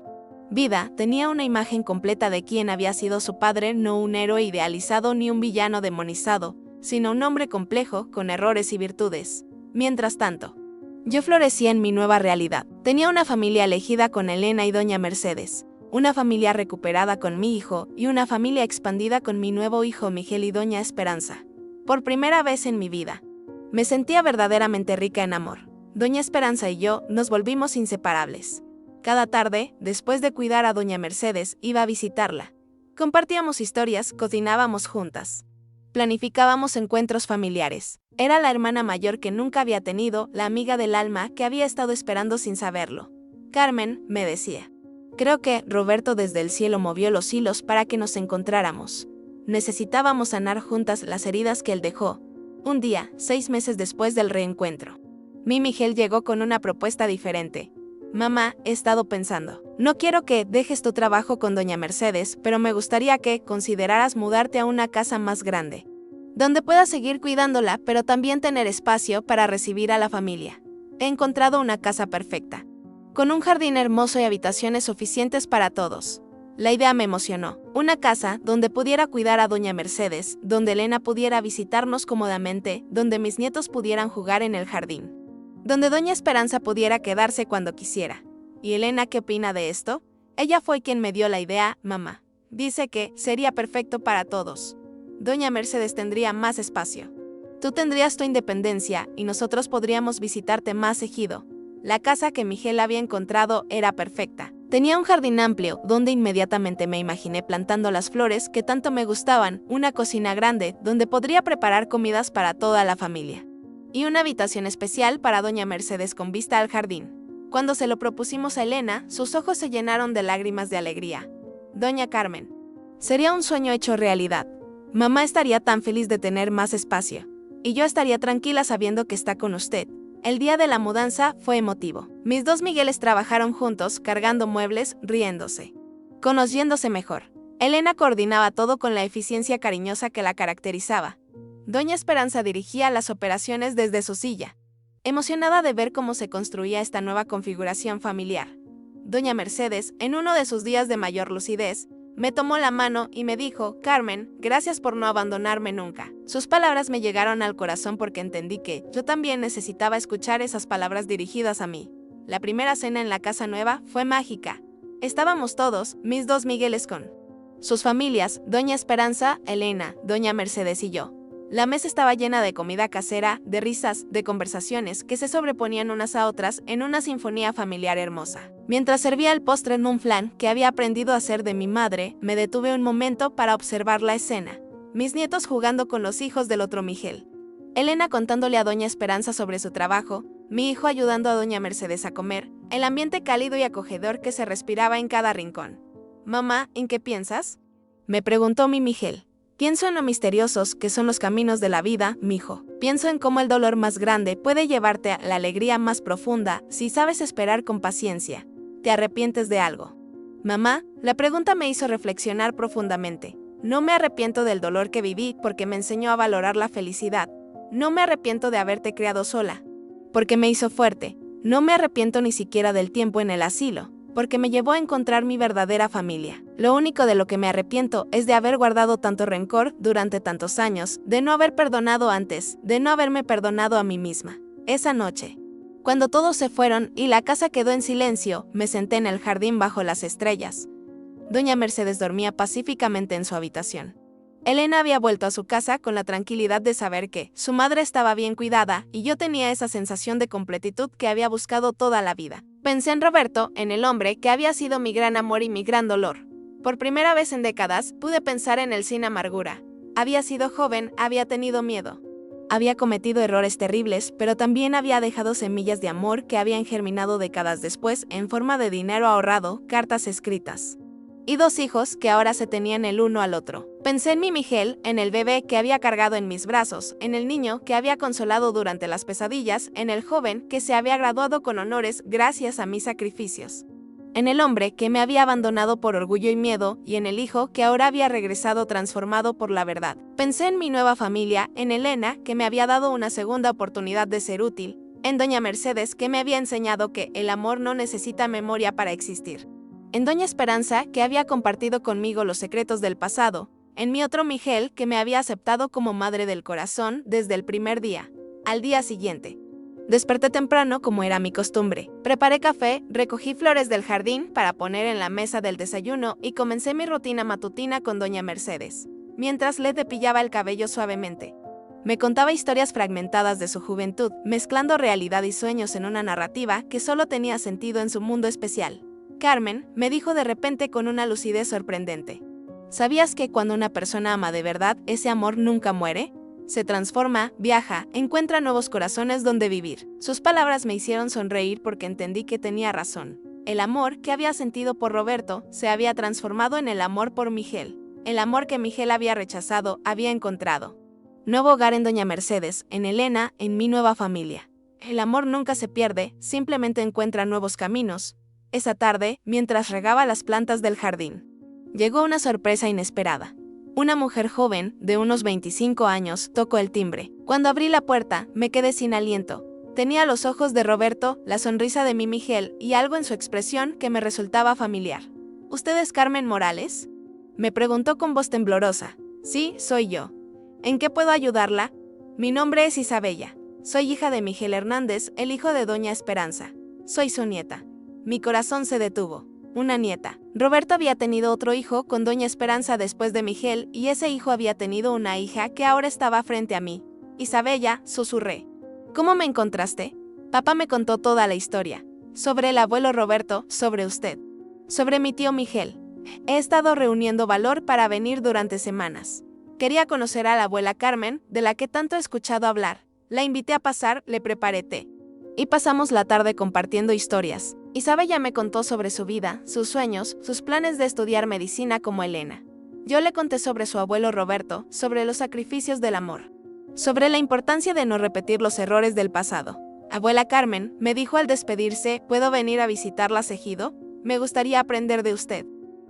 vida, tenía una imagen completa de quién había sido su padre, no un héroe idealizado ni un villano demonizado, sino un hombre complejo, con errores y virtudes. Mientras tanto, yo florecía en mi nueva realidad. Tenía una familia elegida con Elena y Doña Mercedes, una familia recuperada con mi hijo y una familia expandida con mi nuevo hijo Miguel y Doña Esperanza. Por primera vez en mi vida, me sentía verdaderamente rica en amor. Doña Esperanza y yo nos volvimos inseparables. Cada tarde, después de cuidar a Doña Mercedes, iba a visitarla. Compartíamos historias, cocinábamos juntas. Planificábamos encuentros familiares. Era la hermana mayor que nunca había tenido, la amiga del alma que había estado esperando sin saberlo. Carmen, me decía. Creo que Roberto desde el cielo movió los hilos para que nos encontráramos. Necesitábamos sanar juntas las heridas que él dejó. Un día, 6 meses después del reencuentro, mi Miguel llegó con una propuesta diferente. Mamá, he estado pensando. No quiero que dejes tu trabajo con Doña Mercedes, pero me gustaría que consideraras mudarte a una casa más grande, donde puedas seguir cuidándola, pero también tener espacio para recibir a la familia. He encontrado una casa perfecta, con un jardín hermoso y habitaciones suficientes para todos. La idea me emocionó. Una casa donde pudiera cuidar a Doña Mercedes, donde Elena pudiera visitarnos cómodamente, donde mis nietos pudieran jugar en el jardín, donde Doña Esperanza pudiera quedarse cuando quisiera. ¿Y Elena qué opina de esto? Ella fue quien me dio la idea, mamá. Dice que sería perfecto para todos. Doña Mercedes tendría más espacio. Tú tendrías tu independencia y nosotros podríamos visitarte más seguido. La casa que Miguel había encontrado era perfecta. Tenía un jardín amplio, donde inmediatamente me imaginé plantando las flores que tanto me gustaban, una cocina grande, donde podría preparar comidas para toda la familia, y una habitación especial para doña Mercedes con vista al jardín. Cuando se lo propusimos a Elena, sus ojos se llenaron de lágrimas de alegría. Doña Carmen, sería un sueño hecho realidad. Mamá estaría tan feliz de tener más espacio, y yo estaría tranquila sabiendo que está con usted. El día de la mudanza fue emotivo. Mis dos Migueles trabajaron juntos, cargando muebles, riéndose, conociéndose mejor. Elena coordinaba todo con la eficiencia cariñosa que la caracterizaba. Doña Esperanza dirigía las operaciones desde su silla, emocionada de ver cómo se construía esta nueva configuración familiar. Doña Mercedes, en uno de sus días de mayor lucidez, me tomó la mano y me dijo: Carmen, gracias por no abandonarme nunca. Sus palabras me llegaron al corazón porque entendí que yo también necesitaba escuchar esas palabras dirigidas a mí. La primera cena en la casa nueva fue mágica. Estábamos todos, mis dos Migueles con sus familias, Doña Esperanza, Elena, Doña Mercedes y yo. La mesa estaba llena de comida casera, de risas, de conversaciones que se sobreponían unas a otras en una sinfonía familiar hermosa. Mientras servía el postre en un flan que había aprendido a hacer de mi madre, me detuve un momento para observar la escena. Mis nietos jugando con los hijos del otro Miguel. Elena contándole a Doña Esperanza sobre su trabajo, mi hijo ayudando a Doña Mercedes a comer, el ambiente cálido y acogedor que se respiraba en cada rincón. Mamá, ¿en qué piensas?, me preguntó mi Miguel. Pienso en lo misteriosos que son los caminos de la vida, mijo. Pienso en cómo el dolor más grande puede llevarte a la alegría más profunda si sabes esperar con paciencia. ¿Te arrepientes de algo? Mamá, la pregunta me hizo reflexionar profundamente. No me arrepiento del dolor que viví porque me enseñó a valorar la felicidad. No me arrepiento de haberte criado sola, porque me hizo fuerte. No me arrepiento ni siquiera del tiempo en el asilo, porque me llevó a encontrar mi verdadera familia. Lo único de lo que me arrepiento es de haber guardado tanto rencor durante tantos años, de no haber perdonado antes, de no haberme perdonado a mí misma. Esa noche, cuando todos se fueron y la casa quedó en silencio, me senté en el jardín bajo las estrellas. Doña Mercedes dormía pacíficamente en su habitación. Elena había vuelto a su casa con la tranquilidad de saber que su madre estaba bien cuidada y yo tenía esa sensación de completitud que había buscado toda la vida. Pensé en Roberto, en el hombre que había sido mi gran amor y mi gran dolor. Por primera vez en décadas pude pensar en él sin amargura. Había sido joven, había tenido miedo. Había cometido errores terribles, pero también había dejado semillas de amor que habían germinado décadas después en forma de dinero ahorrado, cartas escritas y dos hijos que ahora se tenían el uno al otro. Pensé en mi Miguel, en el bebé que había cargado en mis brazos, en el niño que había consolado durante las pesadillas, en el joven que se había graduado con honores gracias a mis sacrificios, en el hombre que me había abandonado por orgullo y miedo, y en el hijo que ahora había regresado transformado por la verdad. Pensé en mi nueva familia, en Elena, que me había dado una segunda oportunidad de ser útil, en Doña Mercedes, que me había enseñado que el amor no necesita memoria para existir, en Doña Esperanza, que había compartido conmigo los secretos del pasado, en mi otro Miguel, que me había aceptado como madre del corazón desde el primer día. Al día siguiente, desperté temprano como era mi costumbre. Preparé café, recogí flores del jardín para poner en la mesa del desayuno y comencé mi rutina matutina con Doña Mercedes, mientras le depilaba el cabello suavemente. Me contaba historias fragmentadas de su juventud, mezclando realidad y sueños en una narrativa que solo tenía sentido en su mundo especial. Carmen, me dijo de repente con una lucidez sorprendente. ¿Sabías que cuando una persona ama de verdad, ese amor nunca muere? Se transforma, viaja, encuentra nuevos corazones donde vivir. Sus palabras me hicieron sonreír porque entendí que tenía razón. El amor que había sentido por Roberto se había transformado en el amor por Miguel. El amor que Miguel había rechazado, había encontrado nuevo hogar en Doña Mercedes, en Elena, en mi nueva familia. El amor nunca se pierde, simplemente encuentra nuevos caminos. Esa tarde, mientras regaba las plantas del jardín, llegó una sorpresa inesperada. Una mujer joven, de unos 25 años, tocó el timbre. Cuando abrí la puerta, me quedé sin aliento. Tenía los ojos de Roberto, la sonrisa de mi Miguel y algo en su expresión que me resultaba familiar. ¿Usted es Carmen Morales?, me preguntó con voz temblorosa. Sí, soy yo. ¿En qué puedo ayudarla? Mi nombre es Isabella. Soy hija de Miguel Hernández, el hijo de Doña Esperanza. Soy su nieta. Mi corazón se detuvo. Una nieta. Roberto había tenido otro hijo con Doña Esperanza después de Miguel y ese hijo había tenido una hija que ahora estaba frente a mí. Isabella, susurré. ¿Cómo me encontraste? Papá me contó toda la historia. Sobre el abuelo Roberto, sobre usted. Sobre mi tío Miguel. He estado reuniendo valor para venir durante semanas. Quería conocer a la abuela Carmen, de la que tanto he escuchado hablar. La invité a pasar, le preparé té. Y pasamos la tarde compartiendo historias. Isabella me contó sobre su vida, sus sueños, sus planes de estudiar medicina como Elena. Yo le conté sobre su abuelo Roberto, sobre los sacrificios del amor, sobre la importancia de no repetir los errores del pasado. Abuela Carmen, me dijo al despedirse, ¿puedo venir a visitarla seguido? Me gustaría aprender de usted.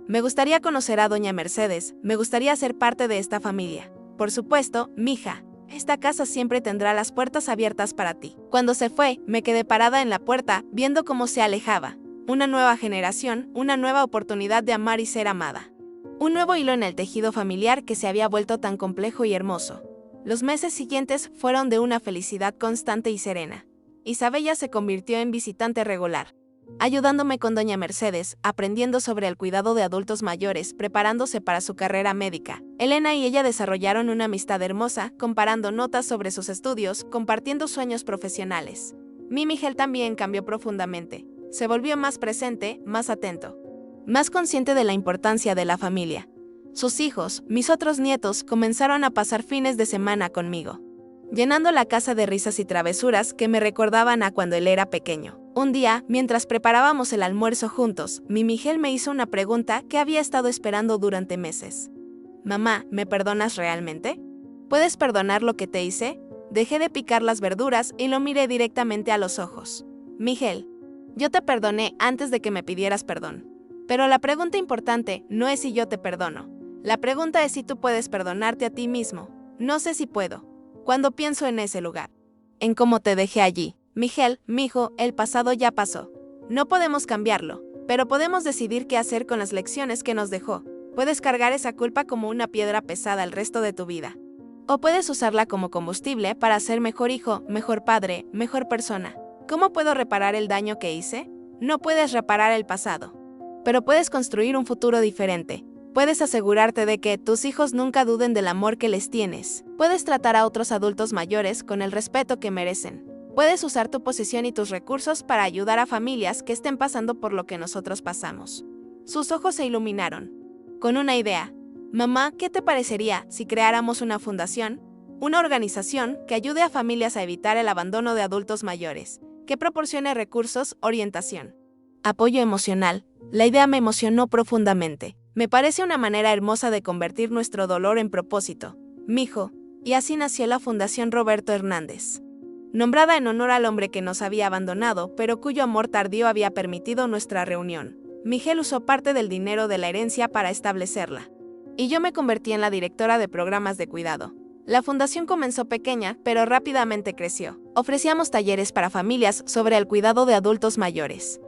Me gustaría conocer a doña Mercedes, me gustaría ser parte de esta familia. Por supuesto, mija, esta casa siempre tendrá las puertas abiertas para ti. Cuando se fue, me quedé parada en la puerta, viendo cómo se alejaba. Una nueva generación, una nueva oportunidad de amar y ser amada. Un nuevo hilo en el tejido familiar que se había vuelto tan complejo y hermoso. Los meses siguientes fueron de una felicidad constante y serena. Isabella se convirtió en visitante regular, ayudándome con doña Mercedes, aprendiendo sobre el cuidado de adultos mayores, preparándose para su carrera médica. Elena y ella desarrollaron una amistad hermosa, comparando notas sobre sus estudios, compartiendo sueños profesionales. Mi Miguel también cambió profundamente. Se volvió más presente, más atento, más consciente de la importancia de la familia. Sus hijos, mis otros nietos, comenzaron a pasar fines de semana conmigo, llenando la casa de risas y travesuras que me recordaban a cuando él era pequeño. Un día, mientras preparábamos el almuerzo juntos, mi Miguel me hizo una pregunta que había estado esperando durante meses. Mamá, ¿me perdonas realmente? ¿Puedes perdonar lo que te hice? Dejé de picar las verduras y lo miré directamente a los ojos. Miguel, yo te perdoné antes de que me pidieras perdón. Pero la pregunta importante no es si yo te perdono. La pregunta es si tú puedes perdonarte a ti mismo. No sé si puedo. Cuando pienso en ese lugar, en cómo te dejé allí. Miguel, mijo, el pasado ya pasó. No podemos cambiarlo, pero podemos decidir qué hacer con las lecciones que nos dejó. Puedes cargar esa culpa como una piedra pesada el resto de tu vida. O puedes usarla como combustible para ser mejor hijo, mejor padre, mejor persona. ¿Cómo puedo reparar el daño que hice? No puedes reparar el pasado, pero puedes construir un futuro diferente. Puedes asegurarte de que tus hijos nunca duden del amor que les tienes. Puedes tratar a otros adultos mayores con el respeto que merecen. Puedes usar tu posición y tus recursos para ayudar a familias que estén pasando por lo que nosotros pasamos. Sus ojos se iluminaron con una idea. Mamá, ¿qué te parecería si creáramos una fundación? Una organización que ayude a familias a evitar el abandono de adultos mayores, que proporcione recursos, orientación, apoyo emocional. La idea me emocionó profundamente. Me parece una manera hermosa de convertir nuestro dolor en propósito, mijo, y así nació la Fundación Roberto Hernández, nombrada en honor al hombre que nos había abandonado, pero cuyo amor tardío había permitido nuestra reunión. Miguel usó parte del dinero de la herencia para establecerla, y yo me convertí en la directora de programas de cuidado. La fundación comenzó pequeña, pero rápidamente creció. Ofrecíamos talleres para familias sobre el cuidado de adultos mayores,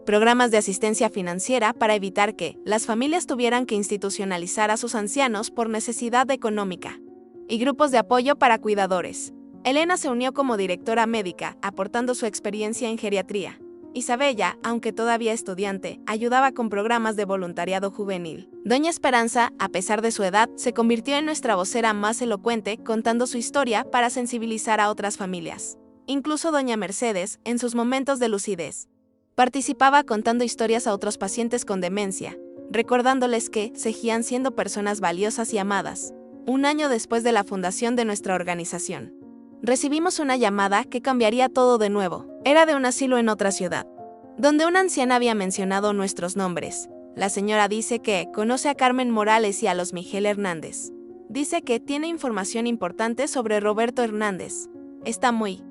programas de asistencia financiera para evitar que las familias tuvieran que institucionalizar a sus ancianos por necesidad económica, y grupos de apoyo para cuidadores. Elena se unió como directora médica, aportando su experiencia en geriatría. Isabella, aunque todavía estudiante, ayudaba con programas de voluntariado juvenil. Doña Esperanza, a pesar de su edad, se convirtió en nuestra vocera más elocuente, contando su historia para sensibilizar a otras familias. Incluso doña Mercedes, en sus momentos de lucidez, participaba contando historias a otros pacientes con demencia, recordándoles que seguían siendo personas valiosas y amadas. Un año después de la fundación de nuestra organización, recibimos una llamada que cambiaría todo de nuevo. Era de un asilo en otra ciudad, donde una anciana había mencionado nuestros nombres. La señora dice que conoce a Carmen Morales y a los Miguel Hernández. Dice que tiene información importante sobre Roberto Hernández. Está muy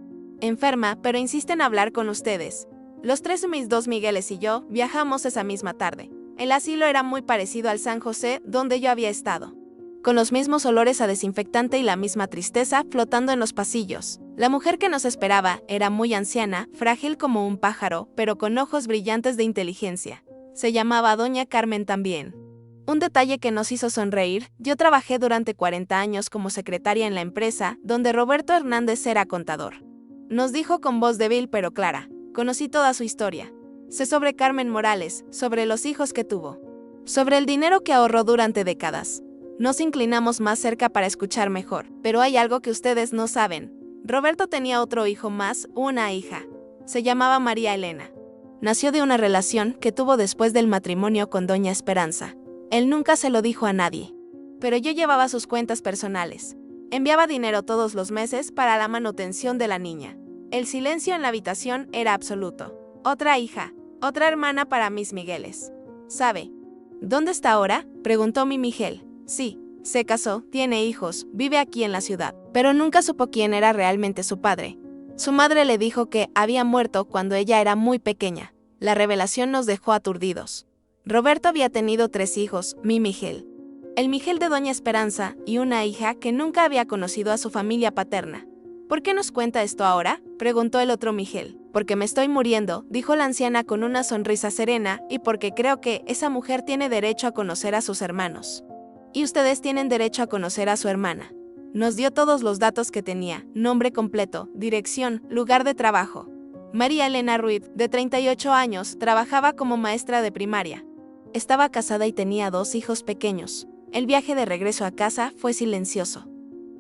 enferma, pero insiste en hablar con ustedes. Los tres, mis dos Migueles y yo, viajamos esa misma tarde. El asilo era muy parecido al San José, donde yo había estado, con los mismos olores a desinfectante y la misma tristeza flotando en los pasillos. La mujer que nos esperaba era muy anciana, frágil como un pájaro, pero con ojos brillantes de inteligencia. Se llamaba Doña Carmen también. Un detalle que nos hizo sonreír: yo trabajé durante 40 años como secretaria en la empresa donde Roberto Hernández era contador. Nos dijo con voz débil pero clara. Conocí toda su historia. Sé sobre Carmen Morales, sobre los hijos que tuvo, sobre el dinero que ahorró durante décadas. Nos inclinamos más cerca para escuchar mejor, pero hay algo que ustedes no saben. Roberto tenía otro hijo más, una hija. Se llamaba María Elena. nació de una relación que tuvo después del matrimonio con doña Esperanza. Él nunca se lo dijo a nadie. Pero yo llevaba sus cuentas personales. Enviaba dinero todos los meses para la manutención de la niña. El silencio en la habitación era absoluto. Otra hija, otra hermana para mis Migueles. ¿Sabe dónde está ahora?, preguntó mi Miguel. Sí, se casó, tiene hijos, vive aquí en la ciudad. Pero nunca supo quién era realmente su padre. Su madre le dijo que había muerto cuando ella era muy pequeña. La revelación nos dejó aturdidos. Roberto había tenido 3 hijos, mi Miguel. El Miguel de doña Esperanza y una hija que nunca había conocido a su familia paterna. ¿Por qué nos cuenta esto ahora?, preguntó el otro Miguel. Porque me estoy muriendo, dijo la anciana con una sonrisa serena, y porque creo que esa mujer tiene derecho a conocer a sus hermanos. Y ustedes tienen derecho a conocer a su hermana. Nos dio todos los datos que tenía: nombre completo, dirección, lugar de trabajo. María Elena Ruiz, de 38 años, trabajaba como maestra de primaria. Estaba casada y tenía 2 hijos pequeños. El viaje de regreso a casa fue silencioso.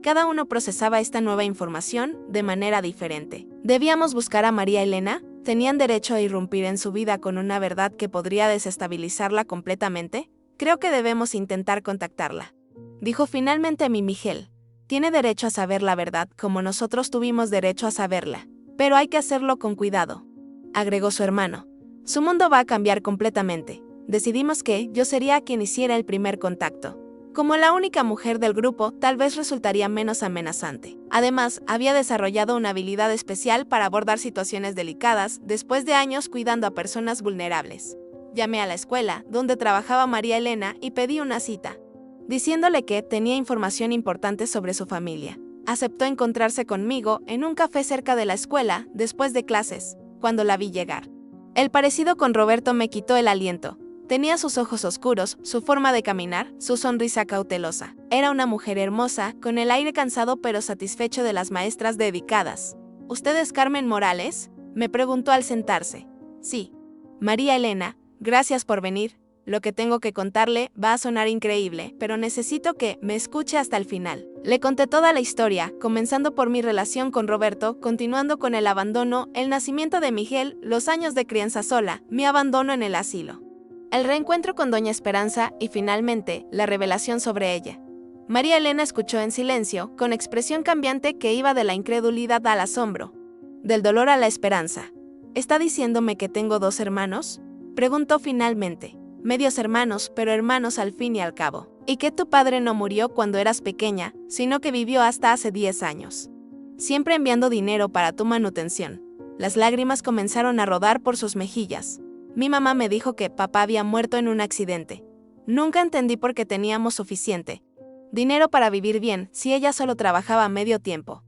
Cada uno procesaba esta nueva información de manera diferente. ¿Debíamos buscar a María Elena? ¿Tenían derecho a irrumpir en su vida con una verdad que podría desestabilizarla completamente? Creo que debemos intentar contactarla, dijo finalmente mi Miguel. Tiene derecho a saber la verdad como nosotros tuvimos derecho a saberla. Pero hay que hacerlo con cuidado, agregó su hermano. Su mundo va a cambiar completamente. Decidimos que yo sería quien hiciera el primer contacto. Como la única mujer del grupo, tal vez resultaría menos amenazante. Además, había desarrollado una habilidad especial para abordar situaciones delicadas después de años cuidando a personas vulnerables. Llamé a la escuela, donde trabajaba María Elena, y pedí una cita, diciéndole que tenía información importante sobre su familia. Aceptó encontrarse conmigo en un café cerca de la escuela, después de clases, cuando la vi llegar. El parecido con Roberto me quitó el aliento. Tenía sus ojos oscuros, su forma de caminar, su sonrisa cautelosa. Era una mujer hermosa, con el aire cansado pero satisfecho de las maestras dedicadas. ¿Usted es Carmen Morales?, me preguntó al sentarse. Sí. María Elena, gracias por venir. Lo que tengo que contarle va a sonar increíble, pero necesito que me escuche hasta el final. Le conté toda la historia, comenzando por mi relación con Roberto, continuando con el abandono, el nacimiento de Miguel, los años de crianza sola, mi abandono en el asilo, el reencuentro con doña Esperanza y finalmente, la revelación sobre ella. María Elena escuchó en silencio, con expresión cambiante que iba de la incredulidad al asombro, del dolor a la esperanza. ¿Está diciéndome que tengo 2 hermanos?, preguntó finalmente. Medios hermanos, pero hermanos al fin y al cabo. Y que tu padre no murió cuando eras pequeña, sino que vivió hasta hace 10 años. Siempre enviando dinero para tu manutención. Las lágrimas comenzaron a rodar por sus mejillas. Mi mamá me dijo que papá había muerto en un accidente. Nunca entendí por qué teníamos suficiente dinero para vivir bien si ella solo trabajaba medio tiempo.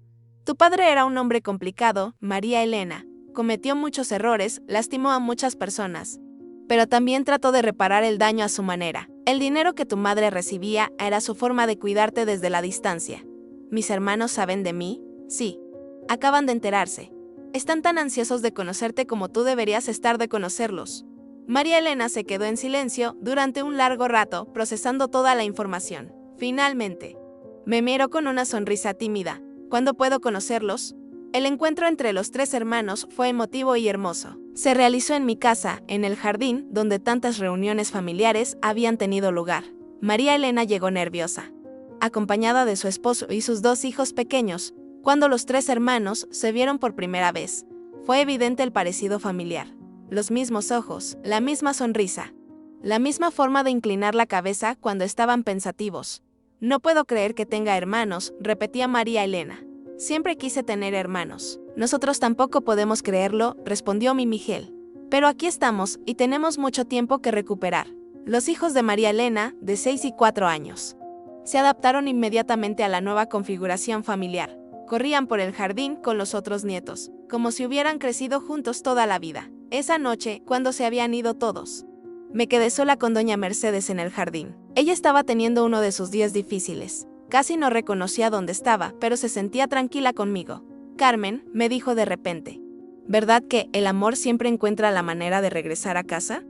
Tu padre era un hombre complicado, María Elena. Cometió muchos errores, lastimó a muchas personas. Pero también trató de reparar el daño a su manera. El dinero que tu madre recibía era su forma de cuidarte desde la distancia. ¿Mis hermanos saben de mí? Sí. Acaban de enterarse. Están tan ansiosos de conocerte como tú deberías estar de conocerlos. María Elena se quedó en silencio durante un largo rato, procesando toda la información. Finalmente, me miró con una sonrisa tímida. ¿Cuándo puedo conocerlos? El encuentro entre los 3 hermanos fue emotivo y hermoso. Se realizó en mi casa, en el jardín, donde tantas reuniones familiares habían tenido lugar. María Elena llegó nerviosa, acompañada de su esposo y sus 2 hijos pequeños. Cuando los 3 hermanos se vieron por primera vez, fue evidente el parecido familiar. Los mismos ojos, la misma sonrisa, la misma forma de inclinar la cabeza cuando estaban pensativos. No puedo creer que tenga hermanos, repetía María Elena. Siempre quise tener hermanos. Nosotros tampoco podemos creerlo, respondió mi Miguel. Pero aquí estamos y tenemos mucho tiempo que recuperar. Los hijos de María Elena, de 6 y 4 años, se adaptaron inmediatamente a la nueva configuración familiar. Corrían por el jardín con los otros nietos, como si hubieran crecido juntos toda la vida. Esa noche, cuando se habían ido todos, me quedé sola con doña Mercedes en el jardín. Ella estaba teniendo uno de sus días difíciles. Casi no reconocía dónde estaba, pero se sentía tranquila conmigo. Carmen, me dijo de repente, ¿verdad que el amor siempre encuentra la manera de regresar a casa?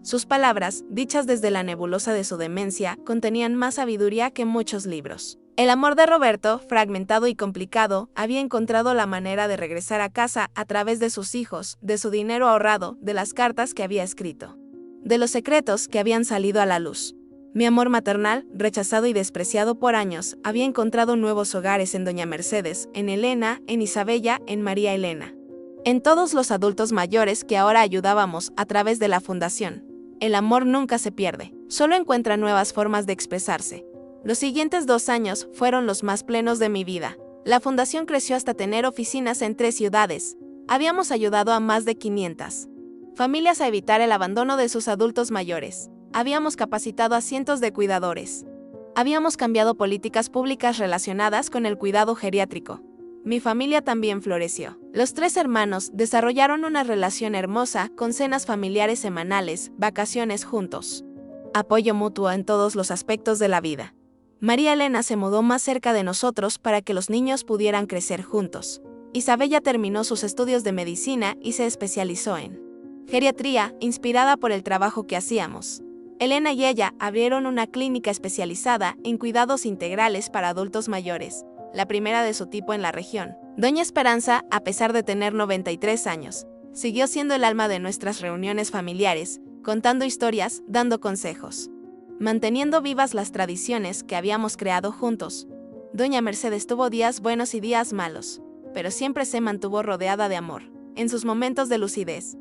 Sus palabras, dichas desde la nebulosa de su demencia, contenían más sabiduría que muchos libros. El amor de Roberto, fragmentado y complicado, había encontrado la manera de regresar a casa a través de sus hijos, de su dinero ahorrado, de las cartas que había escrito, de los secretos que habían salido a la luz. Mi amor maternal, rechazado y despreciado por años, había encontrado nuevos hogares en Doña Mercedes, en Elena, en Isabella, en María Elena. En todos los adultos mayores que ahora ayudábamos a través de la fundación. El amor nunca se pierde, solo encuentra nuevas formas de expresarse. Los siguientes 2 años fueron los más plenos de mi vida. La fundación creció hasta tener oficinas en 3 ciudades. Habíamos ayudado a más de 500 familias a evitar el abandono de sus adultos mayores. Habíamos capacitado a cientos de cuidadores. Habíamos cambiado políticas públicas relacionadas con el cuidado geriátrico. Mi familia también floreció. Los 3 hermanos desarrollaron una relación hermosa con cenas familiares semanales, vacaciones juntos. Apoyo mutuo en todos los aspectos de la vida. María Elena se mudó más cerca de nosotros para que los niños pudieran crecer juntos. Isabella terminó sus estudios de medicina y se especializó en geriatría, inspirada por el trabajo que hacíamos. Elena y ella abrieron una clínica especializada en cuidados integrales para adultos mayores, la primera de su tipo en la región. Doña Esperanza, a pesar de tener 93 años, siguió siendo el alma de nuestras reuniones familiares, contando historias, dando consejos, manteniendo vivas las tradiciones que habíamos creado juntos. Doña Mercedes tuvo días buenos y días malos, pero siempre se mantuvo rodeada de amor. En sus momentos de lucidez,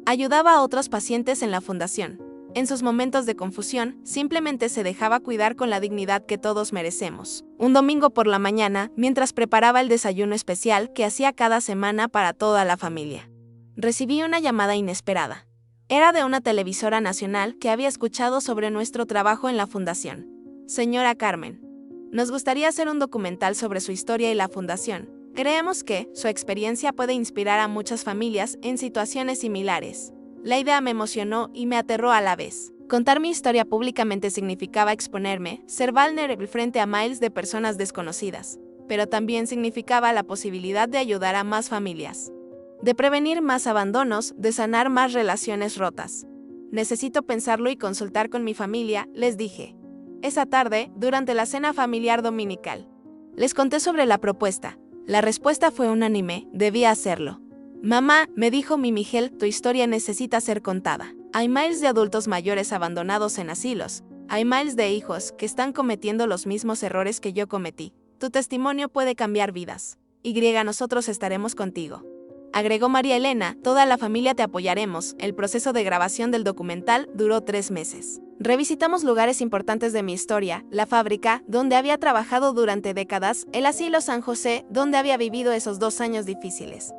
ayudaba a otros pacientes en la fundación. En sus momentos de confusión, simplemente se dejaba cuidar con la dignidad que todos merecemos. Un domingo por la mañana, mientras preparaba el desayuno especial que hacía cada semana para toda la familia, recibí una llamada inesperada. Era de una televisora nacional que había escuchado sobre nuestro trabajo en la fundación. Señora Carmen, nos gustaría hacer un documental sobre su historia y la fundación. Creemos que su experiencia puede inspirar a muchas familias en situaciones similares. La idea me emocionó y me aterró a la vez. Contar mi historia públicamente significaba exponerme, ser vulnerable frente a miles de personas desconocidas, pero también significaba la posibilidad de ayudar a más familias, de prevenir más abandonos, de sanar más relaciones rotas. Necesito pensarlo y consultar con mi familia, les dije. Esa tarde, durante la cena familiar dominical, les conté sobre la propuesta. La respuesta fue unánime, debía hacerlo. Mamá, me dijo mi Miguel, tu historia necesita ser contada. Hay miles de adultos mayores abandonados en asilos. Hay miles de hijos que están cometiendo los mismos errores que yo cometí. Tu testimonio puede cambiar vidas. Nosotros estaremos contigo. Agregó María Elena, toda la familia te apoyaremos. El proceso de grabación del documental duró 3 meses. Revisitamos lugares importantes de mi historia, la fábrica, donde había trabajado durante décadas, el asilo San José, donde había vivido esos 2 años difíciles,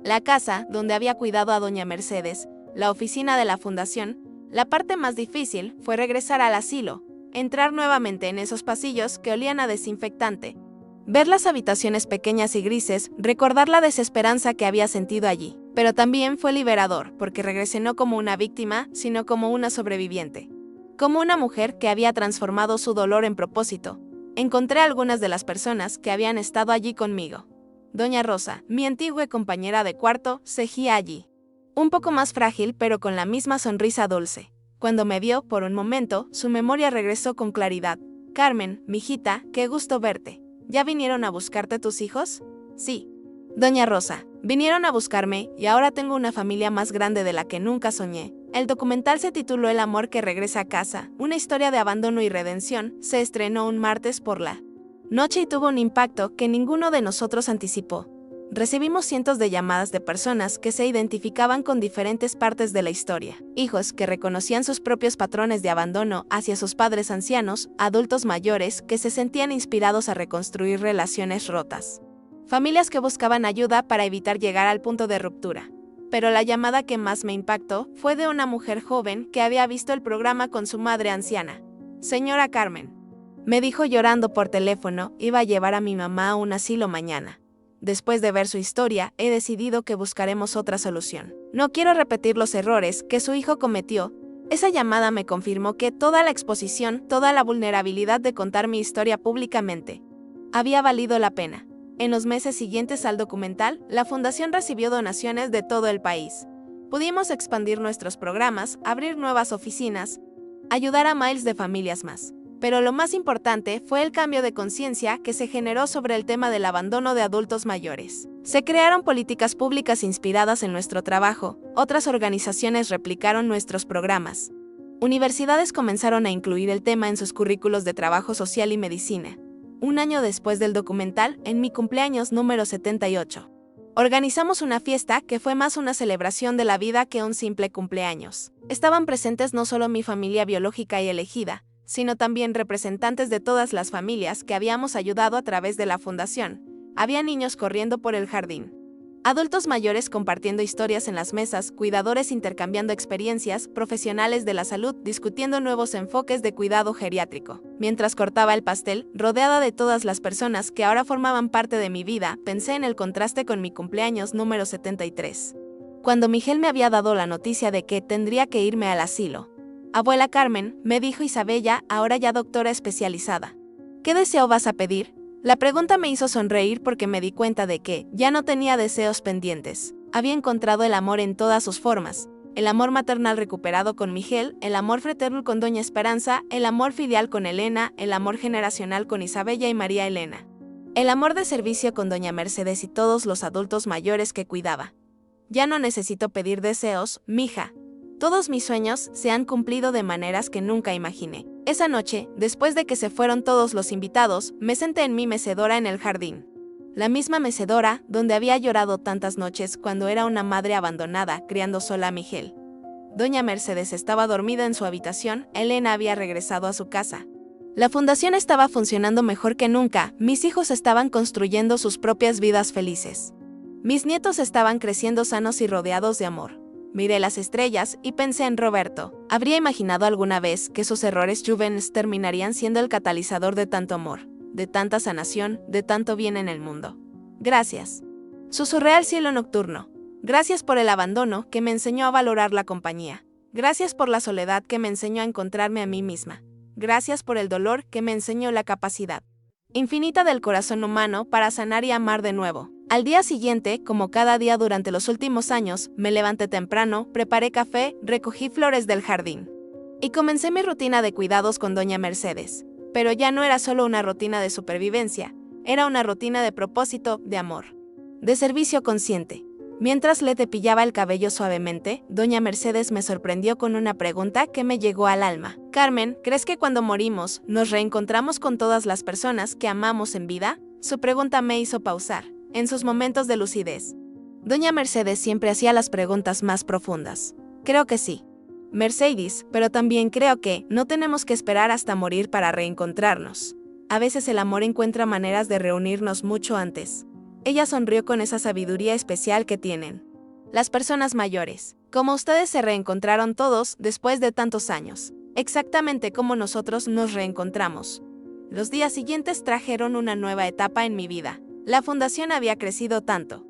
la casa, donde había cuidado a Doña Mercedes, la oficina de la fundación. La parte más difícil fue regresar al asilo, entrar nuevamente en esos pasillos que olían a desinfectante, ver las habitaciones pequeñas y grises, recordar la desesperanza que había sentido allí. Pero también fue liberador, porque regresé no como una víctima, sino como una sobreviviente. Como una mujer que había transformado su dolor en propósito. Encontré a algunas de las personas que habían estado allí conmigo. Doña Rosa, mi antigua compañera de cuarto, seguía allí. Un poco más frágil, pero con la misma sonrisa dulce. Cuando me vio, por un momento, su memoria regresó con claridad. Carmen, mijita, qué gusto verte. ¿Ya vinieron a buscarte tus hijos? Sí. Doña Rosa, vinieron a buscarme y ahora tengo una familia más grande de la que nunca soñé. El documental se tituló El amor que regresa a casa, una historia de abandono y redención. Se estrenó un martes por la noche y tuvo un impacto que ninguno de nosotros anticipó. Recibimos cientos de llamadas de personas que se identificaban con diferentes partes de la historia. Hijos que reconocían sus propios patrones de abandono hacia sus padres ancianos, adultos mayores que se sentían inspirados a reconstruir relaciones rotas. Familias que buscaban ayuda para evitar llegar al punto de ruptura. Pero la llamada que más me impactó fue de una mujer joven que había visto el programa con su madre anciana. Señora Carmen, me dijo llorando por teléfono, iba a llevar a mi mamá a un asilo mañana. Después de ver su historia, he decidido que buscaremos otra solución. No quiero repetir los errores que su hijo cometió. Esa llamada me confirmó que toda la exposición, toda la vulnerabilidad de contar mi historia públicamente, había valido la pena. En los meses siguientes al documental, la fundación recibió donaciones de todo el país. Pudimos expandir nuestros programas, abrir nuevas oficinas, ayudar a miles de familias más. Pero lo más importante fue el cambio de conciencia que se generó sobre el tema del abandono de adultos mayores. Se crearon políticas públicas inspiradas en nuestro trabajo, otras organizaciones replicaron nuestros programas. Universidades comenzaron a incluir el tema en sus currículos de trabajo social y medicina. Un año después del documental, en mi cumpleaños número 78. Organizamos una fiesta que fue más una celebración de la vida que un simple cumpleaños. Estaban presentes no solo mi familia biológica y elegida, sino también representantes de todas las familias que habíamos ayudado a través de la fundación. Había niños corriendo por el jardín. Adultos mayores compartiendo historias en las mesas, cuidadores intercambiando experiencias, profesionales de la salud discutiendo nuevos enfoques de cuidado geriátrico. Mientras cortaba el pastel, rodeada de todas las personas que ahora formaban parte de mi vida, pensé en el contraste con mi cumpleaños número 73. Cuando Miguel me había dado la noticia de que tendría que irme al asilo. Abuela Carmen, me dijo Isabella, ahora ya doctora especializada. ¿Qué deseo vas a pedir? La pregunta me hizo sonreír porque me di cuenta de que ya no tenía deseos pendientes. Había encontrado el amor en todas sus formas. El amor maternal recuperado con Miguel, el amor fraterno con Doña Esperanza, el amor filial con Elena, el amor generacional con Isabella y María Elena. El amor de servicio con Doña Mercedes y todos los adultos mayores que cuidaba. Ya no necesito pedir deseos, mija. Todos mis sueños se han cumplido de maneras que nunca imaginé. Esa noche, después de que se fueron todos los invitados, me senté en mi mecedora en el jardín. La misma mecedora donde había llorado tantas noches cuando era una madre abandonada, criando sola a Miguel. Doña Mercedes estaba dormida en su habitación, Elena había regresado a su casa. La fundación estaba funcionando mejor que nunca, mis hijos estaban construyendo sus propias vidas felices. Mis nietos estaban creciendo sanos y rodeados de amor. Miré las estrellas y pensé en Roberto. ¿Habría imaginado alguna vez que sus errores juveniles terminarían siendo el catalizador de tanto amor, de tanta sanación, de tanto bien en el mundo? Gracias. Susurré al cielo nocturno. Gracias por el abandono que me enseñó a valorar la compañía. Gracias por la soledad que me enseñó a encontrarme a mí misma. Gracias por el dolor que me enseñó la capacidad infinita del corazón humano para sanar y amar de nuevo. Al día siguiente, como cada día durante los últimos años, me levanté temprano, preparé café, recogí flores del jardín. Y comencé mi rutina de cuidados con Doña Mercedes. Pero ya no era solo una rutina de supervivencia, era una rutina de propósito, de amor. De servicio consciente. Mientras le cepillaba el cabello suavemente, Doña Mercedes me sorprendió con una pregunta que me llegó al alma. Carmen, ¿crees que cuando morimos, nos reencontramos con todas las personas que amamos en vida? Su pregunta me hizo pausar, en sus momentos de lucidez. Doña Mercedes siempre hacía las preguntas más profundas. Creo que sí. Mercedes, pero también creo que no tenemos que esperar hasta morir para reencontrarnos. A veces el amor encuentra maneras de reunirnos mucho antes. Ella sonrió con esa sabiduría especial que tienen las personas mayores. Como ustedes se reencontraron todos después de tantos años. Exactamente como nosotros nos reencontramos. Los días siguientes trajeron una nueva etapa en mi vida. La fundación había crecido tanto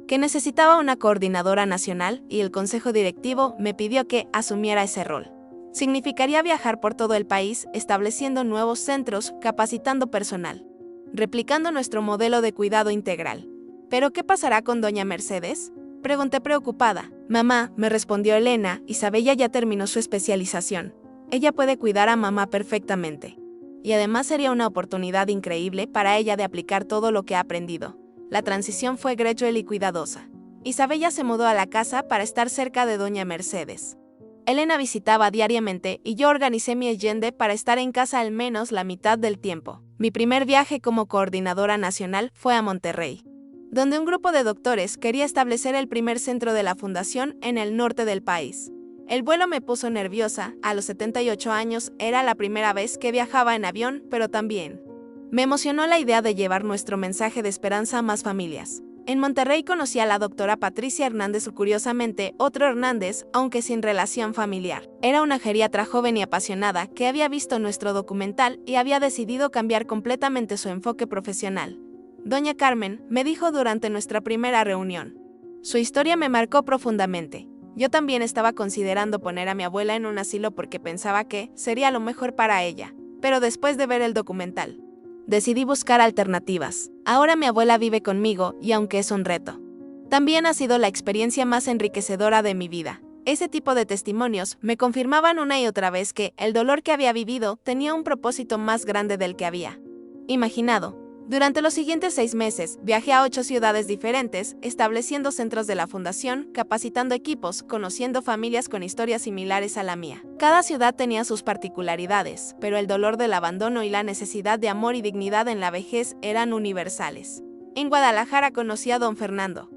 que necesitaba una coordinadora nacional y el consejo directivo me pidió que asumiera ese rol. Significaría viajar por todo el país, estableciendo nuevos centros, capacitando personal, replicando nuestro modelo de cuidado integral. ¿Pero qué pasará con Doña Mercedes? Pregunté preocupada. Mamá, me respondió Elena, Isabella ya terminó su especialización. Ella puede cuidar a mamá perfectamente. Y además sería una oportunidad increíble para ella de aplicar todo lo que ha aprendido. La transición fue gradual y cuidadosa. Isabella se mudó a la casa para estar cerca de Doña Mercedes. Elena visitaba diariamente y yo organicé mi agenda para estar en casa al menos la mitad del tiempo. Mi primer viaje como coordinadora nacional fue a Monterrey, donde un grupo de doctores quería establecer el primer centro de la fundación en el norte del país. El vuelo me puso nerviosa, a los 78 años era la primera vez que viajaba en avión, pero también me emocionó la idea de llevar nuestro mensaje de esperanza a más familias. En Monterrey conocí a la doctora Patricia Hernández, curiosamente otro Hernández, aunque sin relación familiar. Era una geriatra joven y apasionada que había visto nuestro documental y había decidido cambiar completamente su enfoque profesional. Doña Carmen, me dijo durante nuestra primera reunión. Su historia me marcó profundamente. Yo también estaba considerando poner a mi abuela en un asilo porque pensaba que sería lo mejor para ella, pero después de ver el documental, decidí buscar alternativas. Ahora mi abuela vive conmigo y aunque es un reto, también ha sido la experiencia más enriquecedora de mi vida. Ese tipo de testimonios me confirmaban una y otra vez que el dolor que había vivido tenía un propósito más grande del que había imaginado. Durante los siguientes 6 meses, viajé a 8 ciudades diferentes, estableciendo centros de la fundación, capacitando equipos, conociendo familias con historias similares a la mía. Cada ciudad tenía sus particularidades, pero el dolor del abandono y la necesidad de amor y dignidad en la vejez eran universales. En Guadalajara conocí a don Fernando,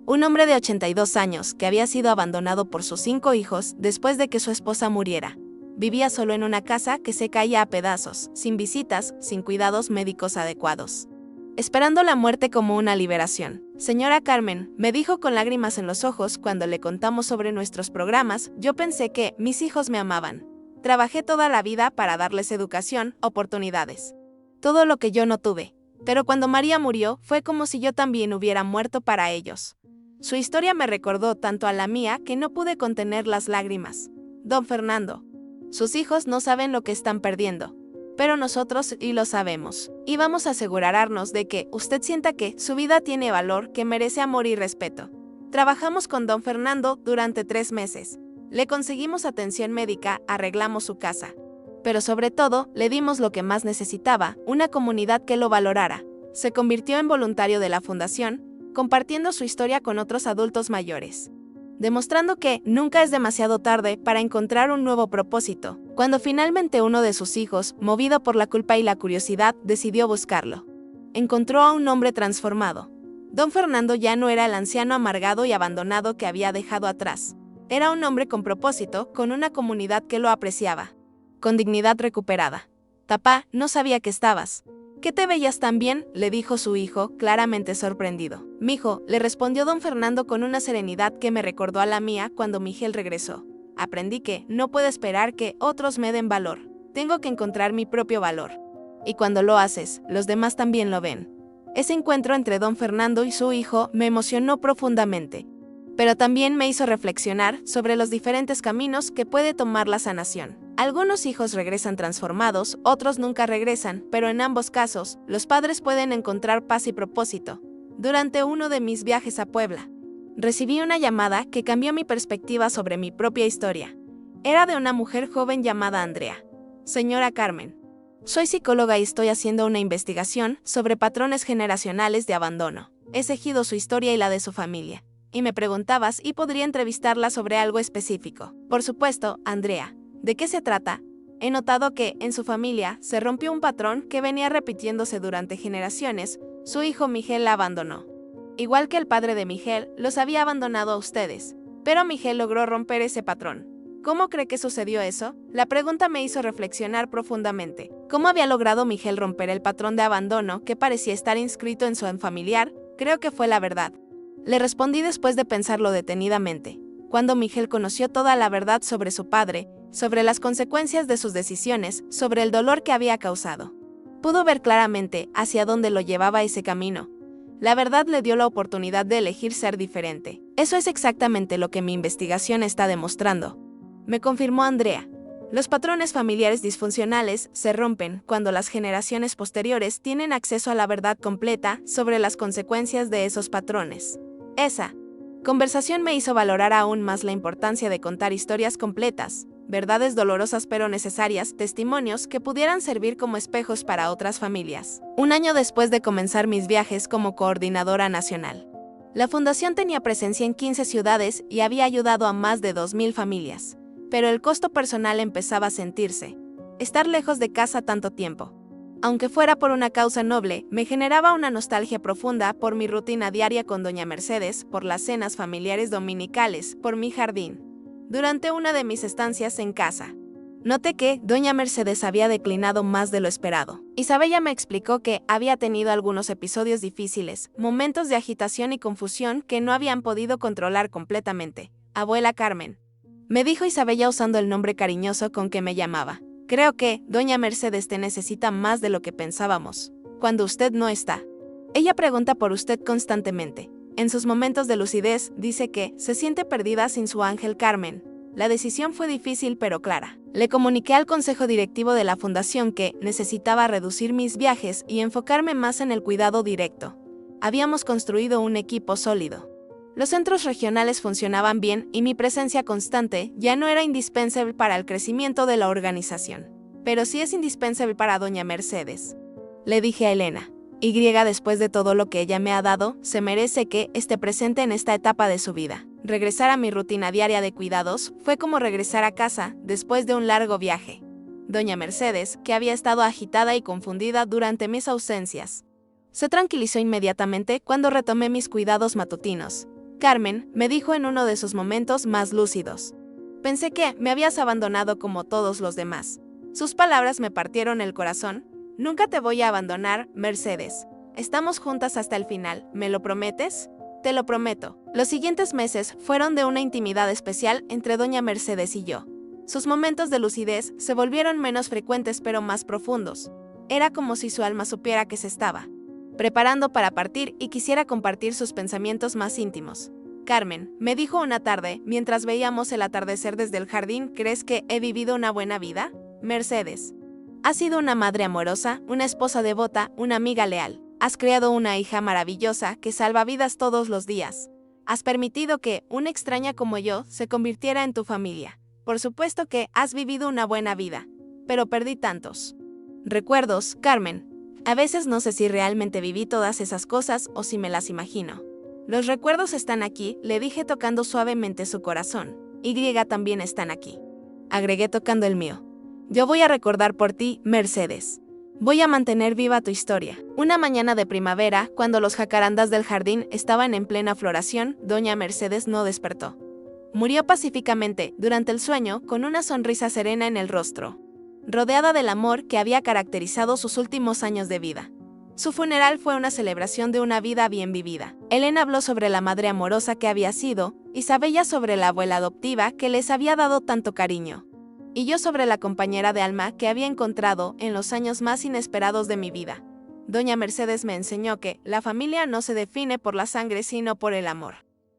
un hombre de 82 años que había sido abandonado por sus 5 hijos después de que su esposa muriera. Vivía solo en una casa que se caía a pedazos, sin visitas, sin cuidados médicos adecuados. Esperando la muerte como una liberación. Señora Carmen, me dijo con lágrimas en los ojos cuando le contamos sobre nuestros programas, yo pensé que mis hijos me amaban. Trabajé toda la vida para darles educación, oportunidades. Todo lo que yo no tuve. Pero cuando María murió, fue como si yo también hubiera muerto para ellos. Su historia me recordó tanto a la mía que no pude contener las lágrimas. Don Fernando. Sus hijos no saben lo que están perdiendo, pero nosotros sí lo sabemos. Y vamos a asegurarnos de que usted sienta que su vida tiene valor, que merece amor y respeto. Trabajamos con don Fernando durante 3 meses. Le conseguimos atención médica, arreglamos su casa. Pero sobre todo, le dimos lo que más necesitaba, una comunidad que lo valorara. Se convirtió en voluntario de la fundación, compartiendo su historia con otros adultos mayores, demostrando que nunca es demasiado tarde para encontrar un nuevo propósito. Cuando finalmente uno de sus hijos, movido por la culpa y la curiosidad, decidió buscarlo, encontró a un hombre transformado. Don Fernando ya no era el anciano amargado y abandonado que había dejado atrás. Era un hombre con propósito, con una comunidad que lo apreciaba, con dignidad recuperada. Papá, no sabía que estabas. ¿Qué te veías tan bien?, le dijo su hijo, claramente sorprendido. Mijo, le respondió don Fernando con una serenidad que me recordó a la mía cuando Miguel regresó. Aprendí que no puedo esperar que otros me den valor. Tengo que encontrar mi propio valor. Y cuando lo haces, los demás también lo ven. Ese encuentro entre don Fernando y su hijo me emocionó profundamente, pero también me hizo reflexionar sobre los diferentes caminos que puede tomar la sanación. Algunos hijos regresan transformados, otros nunca regresan, pero en ambos casos, los padres pueden encontrar paz y propósito. Durante uno de mis viajes a Puebla, recibí una llamada que cambió mi perspectiva sobre mi propia historia. Era de una mujer joven llamada Andrea. Señora Carmen, soy psicóloga y estoy haciendo una investigación sobre patrones generacionales de abandono. He seguido su historia y la de su familia, y me preguntabas si podría entrevistarla sobre algo específico. Por supuesto, Andrea. ¿De qué se trata? He notado que, en su familia, se rompió un patrón que venía repitiéndose durante generaciones. Su hijo Miguel la abandonó. Igual que el padre de Miguel, los había abandonado a ustedes. Pero Miguel logró romper ese patrón. ¿Cómo cree que sucedió eso? La pregunta me hizo reflexionar profundamente. ¿Cómo había logrado Miguel romper el patrón de abandono que parecía estar inscrito en su familiar? Creo que fue la verdad. Le respondí después de pensarlo detenidamente. Cuando Miguel conoció toda la verdad sobre su padre, sobre las consecuencias de sus decisiones, sobre el dolor que había causado, pudo ver claramente hacia dónde lo llevaba ese camino. La verdad le dio la oportunidad de elegir ser diferente. Eso es exactamente lo que mi investigación está demostrando, me confirmó Andrea. Los patrones familiares disfuncionales se rompen cuando las generaciones posteriores tienen acceso a la verdad completa sobre las consecuencias de esos patrones. Esa conversación me hizo valorar aún más la importancia de contar historias completas, verdades dolorosas pero necesarias, testimonios que pudieran servir como espejos para otras familias. Un año después de comenzar mis viajes como coordinadora nacional, la fundación tenía presencia en 15 ciudades y había ayudado a más de 2,000 familias. Pero el costo personal empezaba a sentirse. Estar lejos de casa tanto tiempo, aunque fuera por una causa noble, me generaba una nostalgia profunda por mi rutina diaria con doña Mercedes, por las cenas familiares dominicales, por mi jardín. Durante una de mis estancias en casa, noté que doña Mercedes había declinado más de lo esperado. Isabella me explicó que había tenido algunos episodios difíciles, momentos de agitación y confusión que no habían podido controlar completamente. Abuela Carmen, me dijo Isabella usando el nombre cariñoso con que me llamaba. Creo que doña Mercedes te necesita más de lo que pensábamos. Cuando usted no está, ella pregunta por usted constantemente. En sus momentos de lucidez, dice que se siente perdida sin su ángel Carmen. La decisión fue difícil pero clara. Le comuniqué al consejo directivo de la fundación que necesitaba reducir mis viajes y enfocarme más en el cuidado directo. Habíamos construido un equipo sólido, Los centros regionales funcionaban bien y mi presencia constante ya no era indispensable para el crecimiento de la organización. Pero sí es indispensable para doña Mercedes, le dije a Elena. Después de todo lo que ella me ha dado, se merece que esté presente en esta etapa de su vida. Regresar a mi rutina diaria de cuidados fue como regresar a casa después de un largo viaje. Doña Mercedes, que había estado agitada y confundida durante mis ausencias, se tranquilizó inmediatamente cuando retomé mis cuidados matutinos. Carmen, me dijo en uno de sus momentos más lúcidos. Pensé que me habías abandonado como todos los demás. Sus palabras me partieron el corazón. Nunca te voy a abandonar, Mercedes. Estamos juntas hasta el final, ¿me lo prometes? Te lo prometo. Los siguientes meses fueron de una intimidad especial entre doña Mercedes y yo. Sus momentos de lucidez se volvieron menos frecuentes pero más profundos. Era como si su alma supiera que se estaba preparando para partir y quisiera compartir sus pensamientos más íntimos. Carmen, me dijo una tarde, mientras veíamos el atardecer desde el jardín, ¿crees que he vivido una buena vida? Mercedes. Has sido una madre amorosa, una esposa devota, una amiga leal. Has creado una hija maravillosa que salva vidas todos los días. Has permitido que una extraña como yo se convirtiera en tu familia. Por supuesto que has vivido una buena vida, pero perdí tantos recuerdos, Carmen. A veces no sé si realmente viví todas esas cosas o si me las imagino. Los recuerdos están aquí, le dije tocando suavemente su corazón. También están aquí, agregué tocando el mío. Yo voy a recordar por ti, Mercedes. Voy a mantener viva tu historia. Una mañana de primavera, cuando los jacarandas del jardín estaban en plena floración, doña Mercedes no despertó. Murió pacíficamente, durante el sueño, con una sonrisa serena en el rostro, rodeada del amor que había caracterizado sus últimos años de vida. Su funeral fue una celebración de una vida bien vivida. Elena habló sobre la madre amorosa que había sido, Isabella sobre la abuela adoptiva que les había dado tanto cariño, y yo sobre la compañera de alma que había encontrado en los años más inesperados de mi vida. Doña Mercedes me enseñó que la familia no se define por la sangre sino por el amor.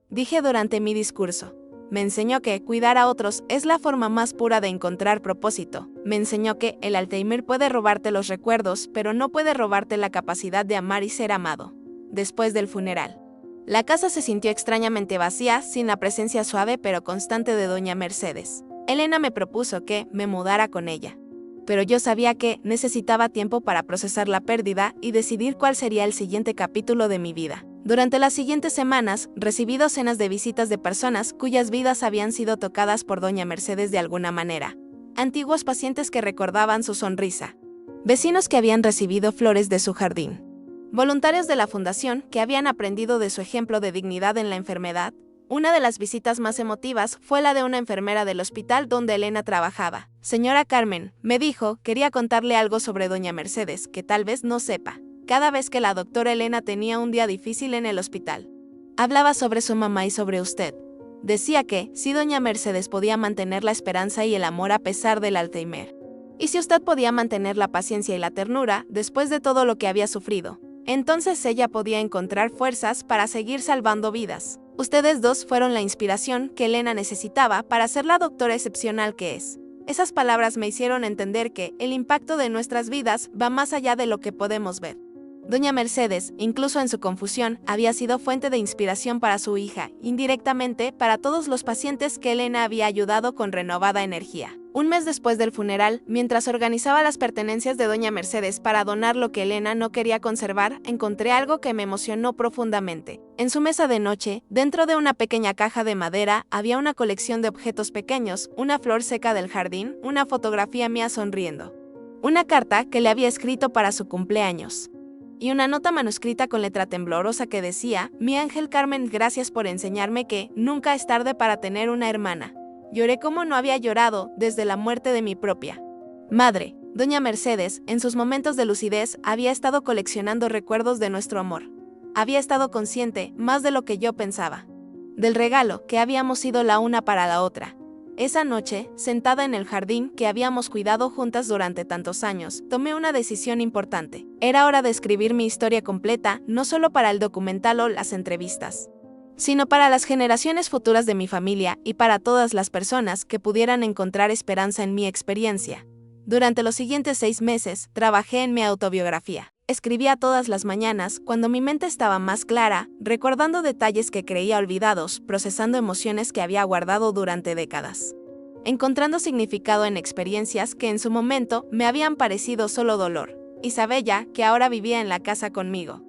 Dije durante mi discurso. Me enseñó que cuidar a otros es la forma más pura de encontrar propósito. Me enseñó que el Alzheimer puede robarte los recuerdos, pero no puede robarte la capacidad de amar y ser amado. Después del funeral, la casa se sintió extrañamente vacía, sin la presencia suave pero constante de doña Mercedes. Elena me propuso que me mudara con ella, pero yo sabía que necesitaba tiempo para procesar la pérdida y decidir cuál sería el siguiente capítulo de mi vida. Durante las siguientes semanas, recibí docenas de visitas de personas cuyas vidas habían sido tocadas por doña Mercedes de alguna manera. Antiguos pacientes que recordaban su sonrisa. Vecinos que habían recibido flores de su jardín. Voluntarios de la fundación que habían aprendido de su ejemplo de dignidad en la enfermedad. Una de las visitas más emotivas fue la de una enfermera del hospital donde Elena trabajaba. Señora Carmen, me dijo, quería contarle algo sobre doña Mercedes, que tal vez no sepa. Cada vez que la doctora Elena tenía un día difícil en el hospital, hablaba sobre su mamá y sobre usted. Decía que, si doña Mercedes podía mantener la esperanza y el amor a pesar del Alzheimer, y si usted podía mantener la paciencia y la ternura después de todo lo que había sufrido, entonces ella podía encontrar fuerzas para seguir salvando vidas. Ustedes dos fueron la inspiración que Elena necesitaba para ser la doctora excepcional que es. Esas palabras me hicieron entender que el impacto de nuestras vidas va más allá de lo que podemos ver. Doña Mercedes, incluso en su confusión, había sido fuente de inspiración para su hija, indirectamente para todos los pacientes que Elena había ayudado con renovada energía. Un mes después del funeral, mientras organizaba las pertenencias de doña Mercedes para donar lo que Elena no quería conservar, encontré algo que me emocionó profundamente. En su mesa de noche, dentro de una pequeña caja de madera, había una colección de objetos pequeños, una flor seca del jardín, una fotografía mía sonriendo, una carta que le había escrito para su cumpleaños, y una nota manuscrita con letra temblorosa que decía: mi ángel Carmen, gracias por enseñarme que nunca es tarde para tener una hermana. Lloré como no había llorado desde la muerte de mi propia madre. Doña Mercedes, en sus momentos de lucidez, había estado coleccionando recuerdos de nuestro amor. Había estado consciente, más de lo que yo pensaba, del regalo que habíamos sido la una para la otra. Esa noche, sentada en el jardín que habíamos cuidado juntas durante tantos años, tomé una decisión importante. Era hora de escribir mi historia completa, no solo para el documental o las entrevistas, sino para las generaciones futuras de mi familia y para todas las personas que pudieran encontrar esperanza en mi experiencia. Durante los siguientes 6 meses, trabajé en mi autobiografía. Escribía todas las mañanas, cuando mi mente estaba más clara, recordando detalles que creía olvidados, procesando emociones que había guardado durante décadas, encontrando significado en experiencias que en su momento me habían parecido solo dolor. Isabella, que ahora vivía en la casa conmigo,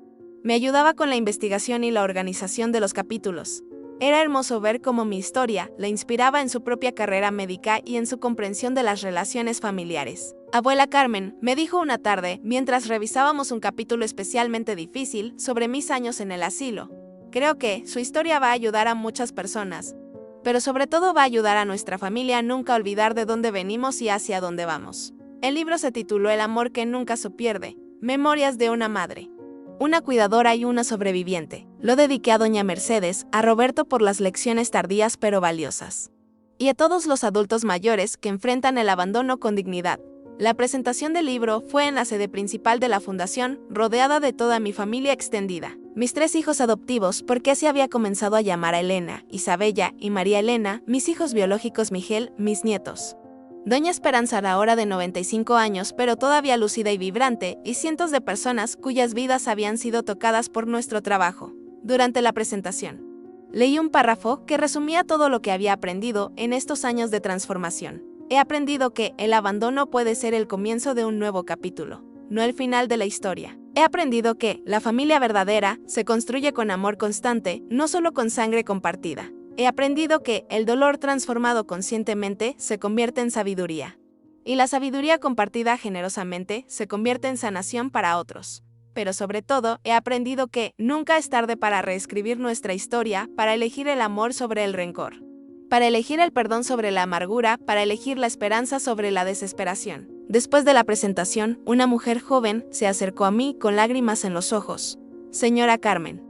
me ayudaba con la investigación y la organización de los capítulos. Era hermoso ver cómo mi historia la inspiraba en su propia carrera médica y en su comprensión de las relaciones familiares. Abuela Carmen, me dijo una tarde, mientras revisábamos un capítulo especialmente difícil sobre mis años en el asilo. Creo que su historia va a ayudar a muchas personas, pero sobre todo va a ayudar a nuestra familia a nunca olvidar de dónde venimos y hacia dónde vamos. El libro se tituló El amor que nunca se pierde, Memorias de una madre, una cuidadora y una sobreviviente. Lo dediqué a doña Mercedes, a Roberto por las lecciones tardías pero valiosas, y a todos los adultos mayores que enfrentan el abandono con dignidad. La presentación del libro fue en la sede principal de la fundación, rodeada de toda mi familia extendida. Mis 3 hijos adoptivos, porque así había comenzado a llamar a Elena, Isabella y María Elena, mis hijos biológicos Miguel, mis nietos. Doña Esperanza era ahora de 95 años, pero todavía lúcida y vibrante, y cientos de personas cuyas vidas habían sido tocadas por nuestro trabajo. Durante la presentación, leí un párrafo que resumía todo lo que había aprendido en estos años de transformación. He aprendido que el abandono puede ser el comienzo de un nuevo capítulo, no el final de la historia. He aprendido que la familia verdadera se construye con amor constante, no solo con sangre compartida. He aprendido que el dolor transformado conscientemente se convierte en sabiduría, y la sabiduría compartida generosamente se convierte en sanación para otros. Pero sobre todo, he aprendido que nunca es tarde para reescribir nuestra historia, para elegir el amor sobre el rencor, para elegir el perdón sobre la amargura, para elegir la esperanza sobre la desesperación. Después de la presentación, una mujer joven se acercó a mí con lágrimas en los ojos. Señora Carmen,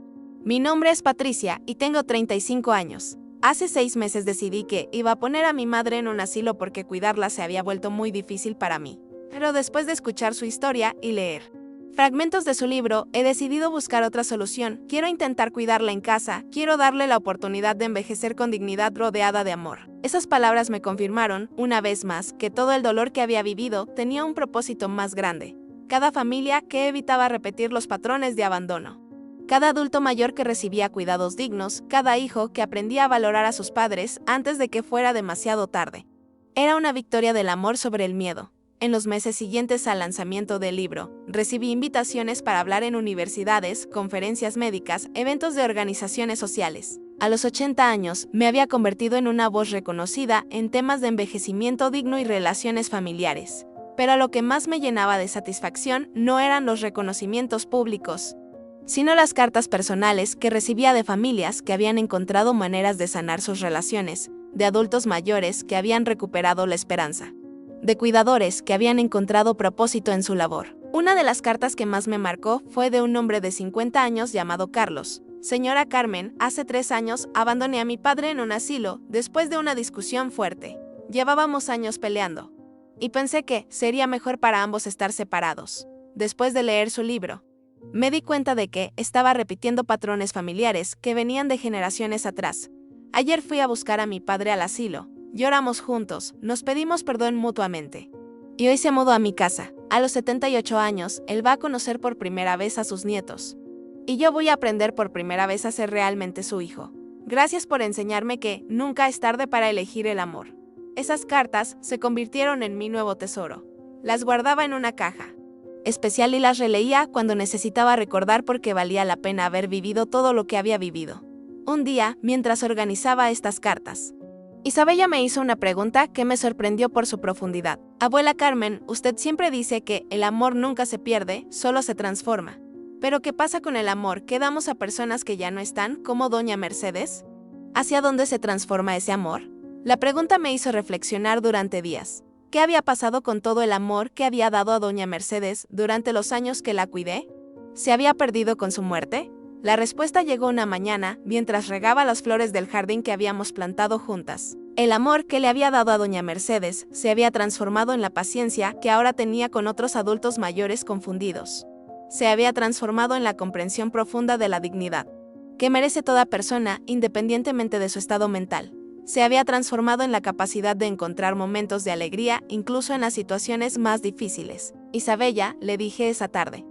mi nombre es Patricia y tengo 35 años. Hace 6 meses decidí que iba a poner a mi madre en un asilo porque cuidarla se había vuelto muy difícil para mí. Pero después de escuchar su historia y leer fragmentos de su libro, he decidido buscar otra solución. Quiero intentar cuidarla en casa, quiero darle la oportunidad de envejecer con dignidad rodeada de amor. Esas palabras me confirmaron, una vez más, que todo el dolor que había vivido tenía un propósito más grande. Cada familia que evitaba repetir los patrones de abandono, cada adulto mayor que recibía cuidados dignos, cada hijo que aprendía a valorar a sus padres antes de que fuera demasiado tarde. Era una victoria del amor sobre el miedo. En los meses siguientes al lanzamiento del libro, recibí invitaciones para hablar en universidades, conferencias médicas, eventos de organizaciones sociales. A los 80 años, me había convertido en una voz reconocida en temas de envejecimiento digno y relaciones familiares. Pero lo que más me llenaba de satisfacción no eran los reconocimientos públicos, sino las cartas personales que recibía de familias que habían encontrado maneras de sanar sus relaciones, de adultos mayores que habían recuperado la esperanza, de cuidadores que habían encontrado propósito en su labor. Una de las cartas que más me marcó fue de un hombre de 50 años llamado Carlos. Señora Carmen, hace 3 años abandoné a mi padre en un asilo después de una discusión fuerte. Llevábamos años peleando, y pensé que sería mejor para ambos estar separados. Después de leer su libro, me di cuenta de que estaba repitiendo patrones familiares que venían de generaciones atrás. Ayer fui a buscar a mi padre al asilo. Lloramos juntos, nos pedimos perdón mutuamente. Y hoy se mudó a mi casa. A los 78 años, él va a conocer por primera vez a sus nietos. Y yo voy a aprender por primera vez a ser realmente su hijo. Gracias por enseñarme que nunca es tarde para elegir el amor. Esas cartas se convirtieron en mi nuevo tesoro. Las guardaba en una caja especial y las releía cuando necesitaba recordar por qué valía la pena haber vivido todo lo que había vivido. Un día, mientras organizaba estas cartas, Isabella me hizo una pregunta que me sorprendió por su profundidad. Abuela Carmen, usted siempre dice que el amor nunca se pierde, solo se transforma. ¿Pero qué pasa con el amor que damos a personas que ya no están, como doña Mercedes? ¿Hacia dónde se transforma ese amor? La pregunta me hizo reflexionar durante días. ¿Qué había pasado con todo el amor que había dado a doña Mercedes durante los años que la cuidé? ¿Se había perdido con su muerte? La respuesta llegó una mañana, mientras regaba las flores del jardín que habíamos plantado juntas. El amor que le había dado a doña Mercedes se había transformado en la paciencia que ahora tenía con otros adultos mayores confundidos. Se había transformado en la comprensión profunda de la dignidad que merece toda persona, independientemente de su estado mental. Se había transformado en la capacidad de encontrar momentos de alegría incluso en las situaciones más difíciles. Isabella, le dije esa tarde,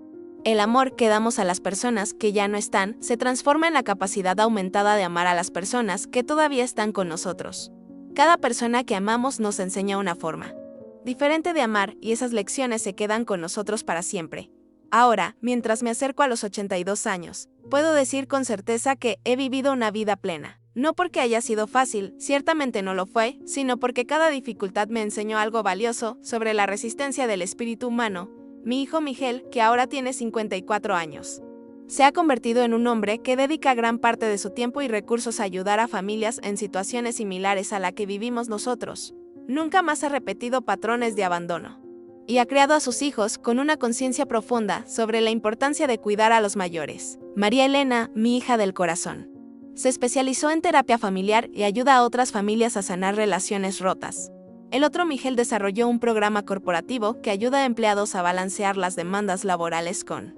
El amor que damos a las personas que ya no están se transforma en la capacidad aumentada de amar a las personas que todavía están con nosotros. Cada persona que amamos nos enseña una forma diferente de amar y esas lecciones se quedan con nosotros para siempre. Ahora, mientras me acerco a los 82 años, puedo decir con certeza que he vivido una vida plena. No porque haya sido fácil, ciertamente no lo fue, sino porque cada dificultad me enseñó algo valioso sobre la resistencia del espíritu humano. Mi hijo Miguel, que ahora tiene 54 años, se ha convertido en un hombre que dedica gran parte de su tiempo y recursos a ayudar a familias en situaciones similares a la que vivimos nosotros. Nunca más ha repetido patrones de abandono. Y ha criado a sus hijos con una conciencia profunda sobre la importancia de cuidar a los mayores. María Elena, mi hija del corazón, se especializó en terapia familiar y ayuda a otras familias a sanar relaciones rotas. El otro Miguel desarrolló un programa corporativo que ayuda a empleados a balancear las demandas laborales con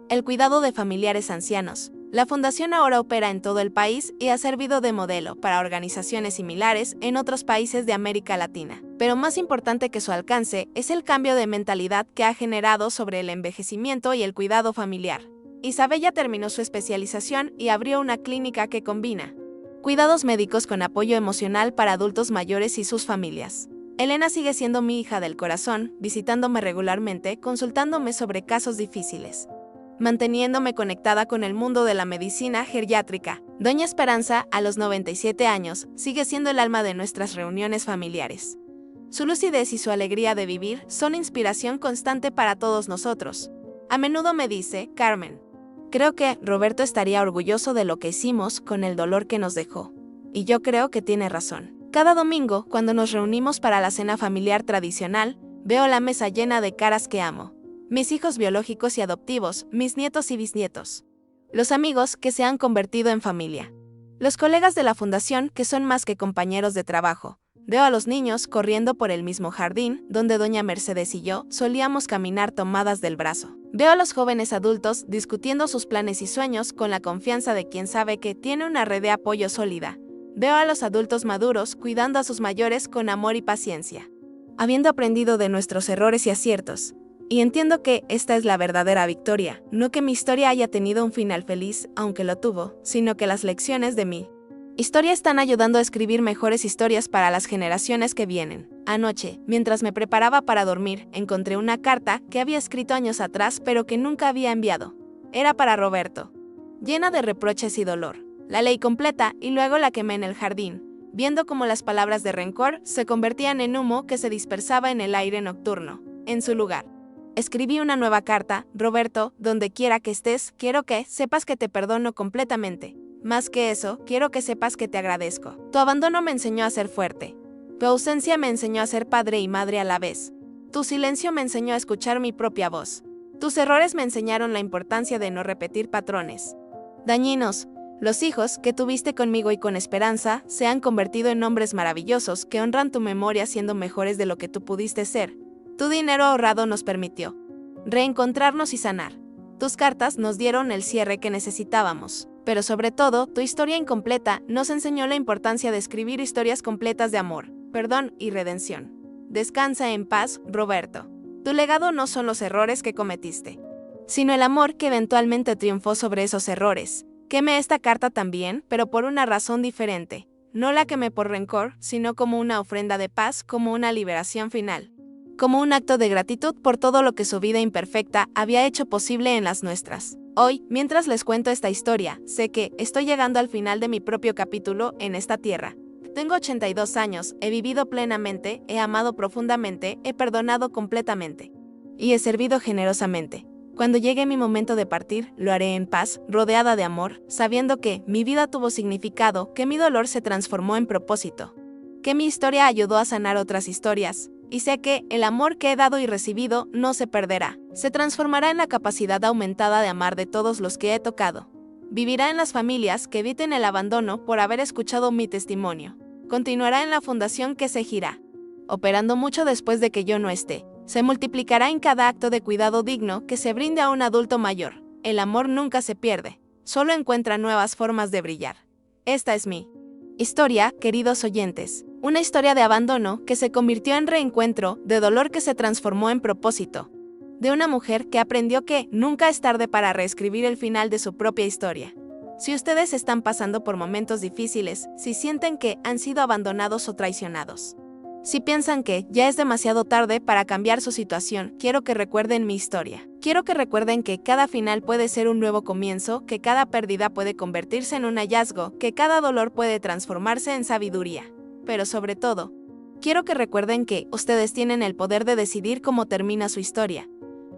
el cuidado de familiares ancianos. La fundación ahora opera en todo el país y ha servido de modelo para organizaciones similares en otros países de América Latina. Pero más importante que su alcance es el cambio de mentalidad que ha generado sobre el envejecimiento y el cuidado familiar. Isabella terminó su especialización y abrió una clínica que combina cuidados médicos con apoyo emocional para adultos mayores y sus familias. Elena sigue siendo mi hija del corazón, visitándome regularmente, consultándome sobre casos difíciles, manteniéndome conectada con el mundo de la medicina geriátrica. Doña Esperanza, a los 97 años, sigue siendo el alma de nuestras reuniones familiares. Su lucidez y su alegría de vivir son inspiración constante para todos nosotros. A menudo me dice, Carmen, creo que Roberto estaría orgulloso de lo que hicimos con el dolor que nos dejó. Y yo creo que tiene razón. Cada domingo, cuando nos reunimos para la cena familiar tradicional, veo la mesa llena de caras que amo. Mis hijos biológicos y adoptivos, mis nietos y bisnietos. Los amigos que se han convertido en familia. Los colegas de la fundación que son más que compañeros de trabajo. Veo a los niños corriendo por el mismo jardín donde doña Mercedes y yo solíamos caminar tomadas del brazo. Veo a los jóvenes adultos discutiendo sus planes y sueños con la confianza de quien sabe que tiene una red de apoyo sólida. Veo a los adultos maduros cuidando a sus mayores con amor y paciencia, habiendo aprendido de nuestros errores y aciertos. Y entiendo que esta es la verdadera victoria, no que mi historia haya tenido un final feliz, aunque lo tuvo, sino que las lecciones de mi historia están ayudando a escribir mejores historias para las generaciones que vienen. Anoche, mientras me preparaba para dormir, encontré una carta que había escrito años atrás pero que nunca había enviado. Era para Roberto, llena de reproches y dolor. La leí completa y luego la quemé en el jardín, viendo cómo las palabras de rencor se convertían en humo que se dispersaba en el aire nocturno. En su lugar, escribí una nueva carta. Roberto, donde quiera que estés, quiero que sepas que te perdono completamente. Más que eso, quiero que sepas que te agradezco. Tu abandono me enseñó a ser fuerte. Tu ausencia me enseñó a ser padre y madre a la vez. Tu silencio me enseñó a escuchar mi propia voz. Tus errores me enseñaron la importancia de no repetir patrones dañinos. Los hijos que tuviste conmigo y con Esperanza se han convertido en hombres maravillosos que honran tu memoria siendo mejores de lo que tú pudiste ser. Tu dinero ahorrado nos permitió reencontrarnos y sanar. Tus cartas nos dieron el cierre que necesitábamos. Pero sobre todo, tu historia incompleta nos enseñó la importancia de escribir historias completas de amor, perdón y redención. Descansa en paz, Roberto. Tu legado no son los errores que cometiste, sino el amor que eventualmente triunfó sobre esos errores. Quemé esta carta también, pero por una razón diferente. No la quemé por rencor, sino como una ofrenda de paz, como una liberación final. Como un acto de gratitud por todo lo que su vida imperfecta había hecho posible en las nuestras. Hoy, mientras les cuento esta historia, sé que estoy llegando al final de mi propio capítulo en esta tierra. Tengo 82 años, he vivido plenamente, he amado profundamente, he perdonado completamente. Y he servido generosamente. Cuando llegue mi momento de partir, lo haré en paz, rodeada de amor, sabiendo que mi vida tuvo significado, que mi dolor se transformó en propósito, que mi historia ayudó a sanar otras historias, y sé que el amor que he dado y recibido no se perderá, se transformará en la capacidad aumentada de amar de todos los que he tocado. Vivirá en las familias que eviten el abandono por haber escuchado mi testimonio. Continuará en la fundación que seguirá, operando mucho después de que yo no esté. Se multiplicará en cada acto de cuidado digno que se brinde a un adulto mayor. El amor nunca se pierde, solo encuentra nuevas formas de brillar. Esta es mi historia, queridos oyentes. Una historia de abandono que se convirtió en reencuentro, de dolor que se transformó en propósito, de una mujer que aprendió que nunca es tarde para reescribir el final de su propia historia. Si ustedes están pasando por momentos difíciles, si sienten que han sido abandonados o traicionados, si piensan que ya es demasiado tarde para cambiar su situación, quiero que recuerden mi historia. Quiero que recuerden que cada final puede ser un nuevo comienzo, que cada pérdida puede convertirse en un hallazgo, que cada dolor puede transformarse en sabiduría. Pero sobre todo, quiero que recuerden que ustedes tienen el poder de decidir cómo termina su historia.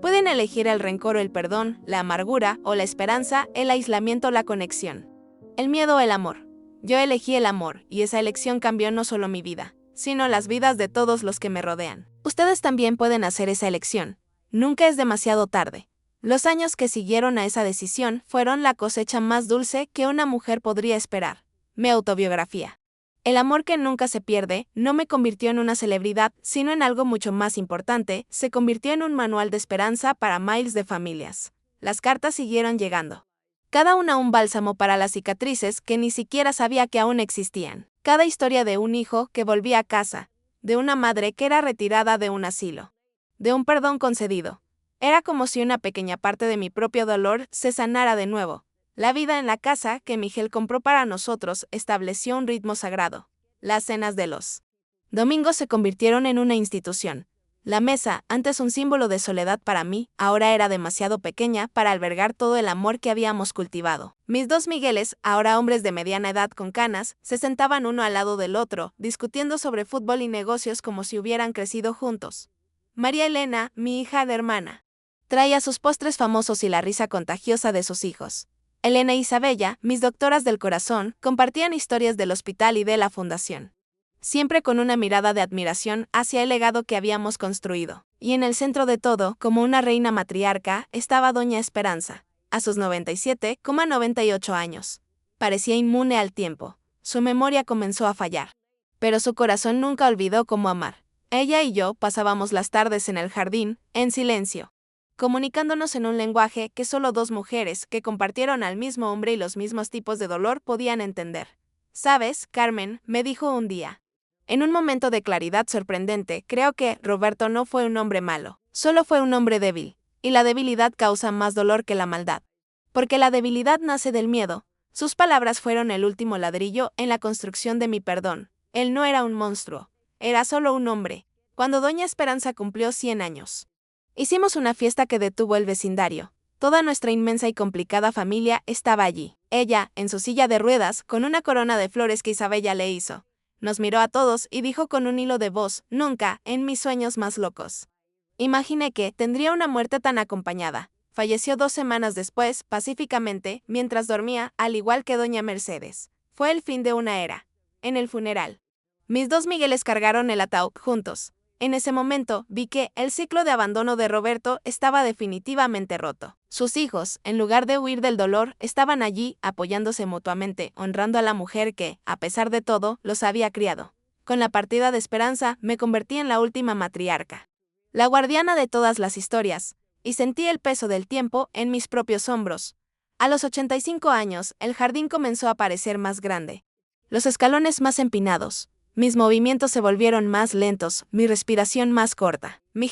Pueden elegir el rencor o el perdón, la amargura o la esperanza, el aislamiento o la conexión, el miedo o el amor. Yo elegí el amor, y esa elección cambió no solo mi vida, sino las vidas de todos los que me rodean. Ustedes también pueden hacer esa elección. Nunca es demasiado tarde. Los años que siguieron a esa decisión fueron la cosecha más dulce que una mujer podría esperar. Mi autobiografía. El amor que nunca se pierde no me convirtió en una celebridad, sino en algo mucho más importante, se convirtió en un manual de esperanza para miles de familias. Las cartas siguieron llegando. Cada una un bálsamo para las cicatrices que ni siquiera sabía que aún existían. Cada historia de un hijo que volvía a casa, de una madre que era retirada de un asilo, de un perdón concedido. Era como si una pequeña parte de mi propio dolor se sanara de nuevo. La vida en la casa que Miguel compró para nosotros estableció un ritmo sagrado. Las cenas de los domingos se convirtieron en una institución. La mesa, antes un símbolo de soledad para mí, ahora era demasiado pequeña para albergar todo el amor que habíamos cultivado. Mis dos Migueles, ahora hombres de mediana edad con canas, se sentaban uno al lado del otro, discutiendo sobre fútbol y negocios como si hubieran crecido juntos. María Elena, mi hija de hermana, traía sus postres famosos y la risa contagiosa de sus hijos. Elena y Isabella, mis doctoras del corazón, compartían historias del hospital y de la fundación, siempre con una mirada de admiración hacia el legado que habíamos construido. Y en el centro de todo, como una reina matriarca, estaba Doña Esperanza, a sus 97,98 años. Parecía inmune al tiempo. Su memoria comenzó a fallar. Pero su corazón nunca olvidó cómo amar. Ella y yo pasábamos las tardes en el jardín, en silencio, comunicándonos en un lenguaje que solo dos mujeres que compartieron al mismo hombre y los mismos tipos de dolor podían entender. ¿Sabes, Carmen?, me dijo un día. En un momento de claridad sorprendente, creo que Roberto no fue un hombre malo, solo fue un hombre débil, y la debilidad causa más dolor que la maldad. Porque la debilidad nace del miedo. Sus palabras fueron el último ladrillo en la construcción de mi perdón. Él no era un monstruo, era solo un hombre. Cuando Doña Esperanza cumplió 100 años, hicimos una fiesta que detuvo el vecindario. Toda nuestra inmensa y complicada familia estaba allí. Ella, en su silla de ruedas, con una corona de flores que Isabella le hizo. Nos miró a todos y dijo con un hilo de voz, nunca, en mis sueños más locos, imaginé que tendría una muerte tan acompañada. Falleció 2 semanas después, pacíficamente, mientras dormía, al igual que Doña Mercedes. Fue el fin de una era. En el funeral, mis dos Migueles cargaron el ataúd juntos. En ese momento, vi que el ciclo de abandono de Roberto estaba definitivamente roto. Sus hijos, en lugar de huir del dolor, estaban allí, apoyándose mutuamente, honrando a la mujer que, a pesar de todo, los había criado. Con la partida de Esperanza, me convertí en la última matriarca, la guardiana de todas las historias, y sentí el peso del tiempo en mis propios hombros. A los 85 años, el jardín comenzó a parecer más grande, los escalones más empinados. Mis movimientos se volvieron más lentos, mi respiración más corta. Mi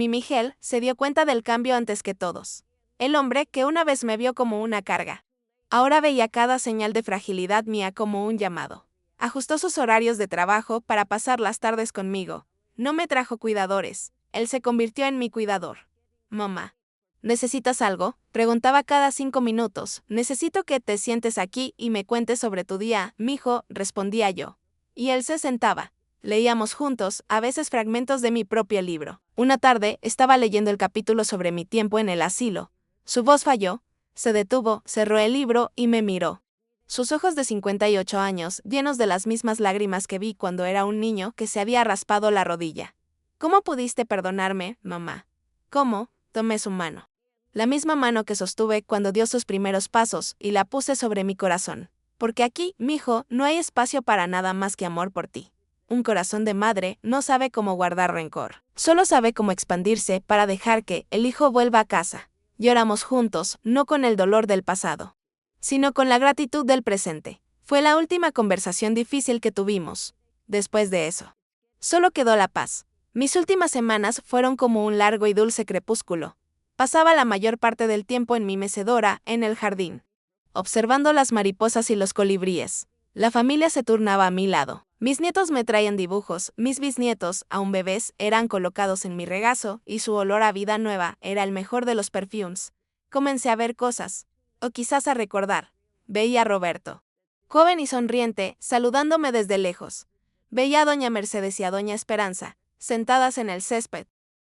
Miguel, se dio cuenta del cambio antes que todos. El hombre que una vez me vio como una carga, ahora veía cada señal de fragilidad mía como un llamado. Ajustó sus horarios de trabajo para pasar las tardes conmigo. No me trajo cuidadores, él se convirtió en mi cuidador. Mamá, ¿necesitas algo?, preguntaba cada 5 minutos. Necesito que te sientes aquí y me cuentes sobre tu día, mijo, respondía yo. Y él se sentaba. Leíamos juntos, a veces fragmentos de mi propio libro. Una tarde, estaba leyendo el capítulo sobre mi tiempo en el asilo. Su voz falló, se detuvo, cerró el libro y me miró. Sus ojos de 58 años, llenos de las mismas lágrimas que vi cuando era un niño que se había raspado la rodilla. ¿Cómo pudiste perdonarme, mamá? ¿Cómo? Tomé su mano. La misma mano que sostuve cuando dio sus primeros pasos, y la puse sobre mi corazón. Porque aquí, mijo, no hay espacio para nada más que amor por ti. Un corazón de madre no sabe cómo guardar rencor. Solo sabe cómo expandirse para dejar que el hijo vuelva a casa. Lloramos juntos, no con el dolor del pasado, sino con la gratitud del presente. Fue la última conversación difícil que tuvimos. Después de eso, solo quedó la paz. Mis últimas semanas fueron como un largo y dulce crepúsculo. Pasaba la mayor parte del tiempo en mi mecedora, en el jardín, observando las mariposas y los colibríes. La familia se turnaba a mi lado. Mis nietos me traían dibujos, mis bisnietos, aún bebés, eran colocados en mi regazo, y su olor a vida nueva era el mejor de los perfumes. Comencé a ver cosas, o quizás a recordar. Veía a Roberto, joven y sonriente, saludándome desde lejos. Veía a doña Mercedes y a doña Esperanza, sentadas en el césped,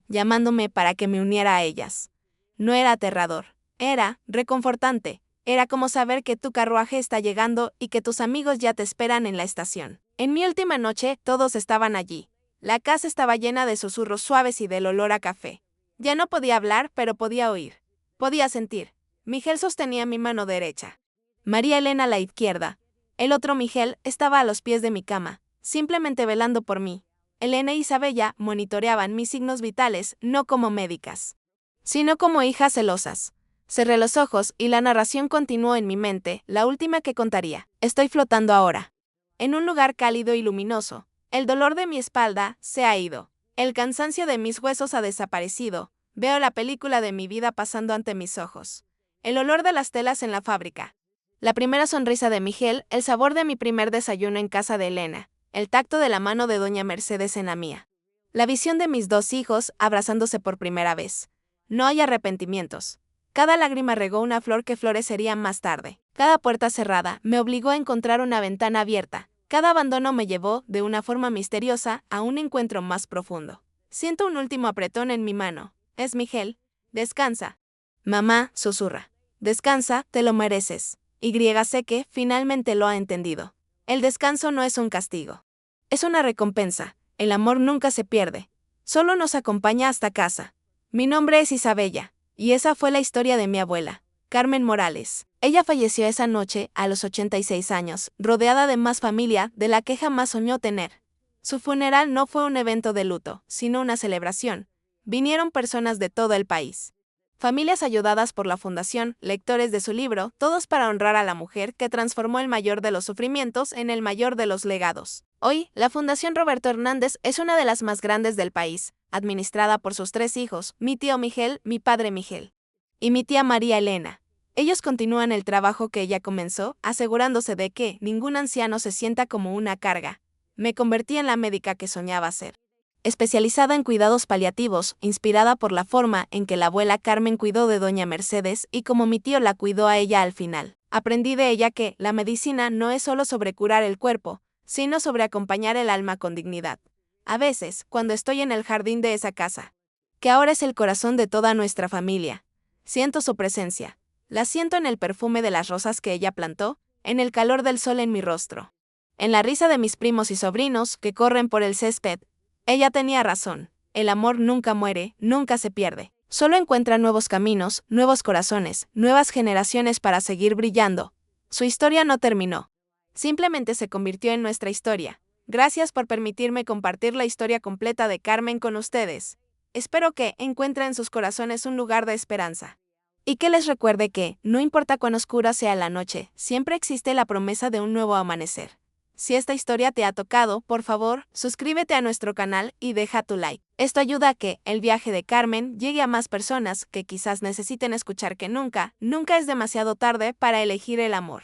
llamándome para que me uniera a ellas. No era aterrador, era reconfortante. Era como saber que tu carruaje está llegando y que tus amigos ya te esperan en la estación. En mi última noche, todos estaban allí. La casa estaba llena de susurros suaves y del olor a café. Ya no podía hablar, pero podía oír. Podía sentir. Miguel sostenía mi mano derecha, María Elena a la izquierda. El otro Miguel estaba a los pies de mi cama, simplemente velando por mí. Elena y Isabella monitoreaban mis signos vitales, no como médicas, sino como hijas celosas. Cerré los ojos y la narración continuó en mi mente, la última que contaría. Estoy flotando ahora, en un lugar cálido y luminoso. El dolor de mi espalda se ha ido. El cansancio de mis huesos ha desaparecido. Veo la película de mi vida pasando ante mis ojos. El olor de las telas en la fábrica. La primera sonrisa de Miguel, el sabor de mi primer desayuno en casa de Elena, el tacto de la mano de doña Mercedes en la mía. La visión de mis dos hijos abrazándose por primera vez. No hay arrepentimientos. Cada lágrima regó una flor que florecería más tarde. Cada puerta cerrada me obligó a encontrar una ventana abierta. Cada abandono me llevó, de una forma misteriosa, a un encuentro más profundo. Siento un último apretón en mi mano. Es Miguel. Descansa. Mamá, susurra. Descansa, te lo mereces. Y sé que, finalmente lo ha entendido. El descanso no es un castigo. Es una recompensa. El amor nunca se pierde. Solo nos acompaña hasta casa. Mi nombre es Isabella. Y esa fue la historia de mi abuela, Carmen Morales. Ella falleció esa noche, a los 86 años, rodeada de más familia de la que jamás soñó tener. Su funeral no fue un evento de luto, sino una celebración. Vinieron personas de todo el país. Familias ayudadas por la fundación, lectores de su libro, todos para honrar a la mujer que transformó el mayor de los sufrimientos en el mayor de los legados. Hoy, la Fundación Roberto Hernández es una de las más grandes del país, administrada por sus tres hijos, mi tío Miguel, mi padre Miguel, y mi tía María Elena. Ellos continúan el trabajo que ella comenzó, asegurándose de que ningún anciano se sienta como una carga. Me convertí en la médica que soñaba ser. Especializada en cuidados paliativos, inspirada por la forma en que la abuela Carmen cuidó de doña Mercedes y como mi tío la cuidó a ella al final. Aprendí de ella que la medicina no es solo sobre curar el cuerpo, sino sobre acompañar el alma con dignidad. A veces, cuando estoy en el jardín de esa casa, que ahora es el corazón de toda nuestra familia, siento su presencia. La siento en el perfume de las rosas que ella plantó, en el calor del sol en mi rostro, en la risa de mis primos y sobrinos que corren por el césped. Ella tenía razón. El amor nunca muere, nunca se pierde. Solo encuentra nuevos caminos, nuevos corazones, nuevas generaciones para seguir brillando. Su historia no terminó. Simplemente se convirtió en nuestra historia. Gracias por permitirme compartir la historia completa de Carmen con ustedes. Espero que encuentren en sus corazones un lugar de esperanza. Y que les recuerde que, no importa cuán oscura sea la noche, siempre existe la promesa de un nuevo amanecer. Si esta historia te ha tocado, por favor, suscríbete a nuestro canal y deja tu like. Esto ayuda a que el viaje de Carmen llegue a más personas que quizás necesiten escuchar que nunca es demasiado tarde para elegir el amor.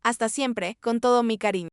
Hasta siempre, con todo mi cariño.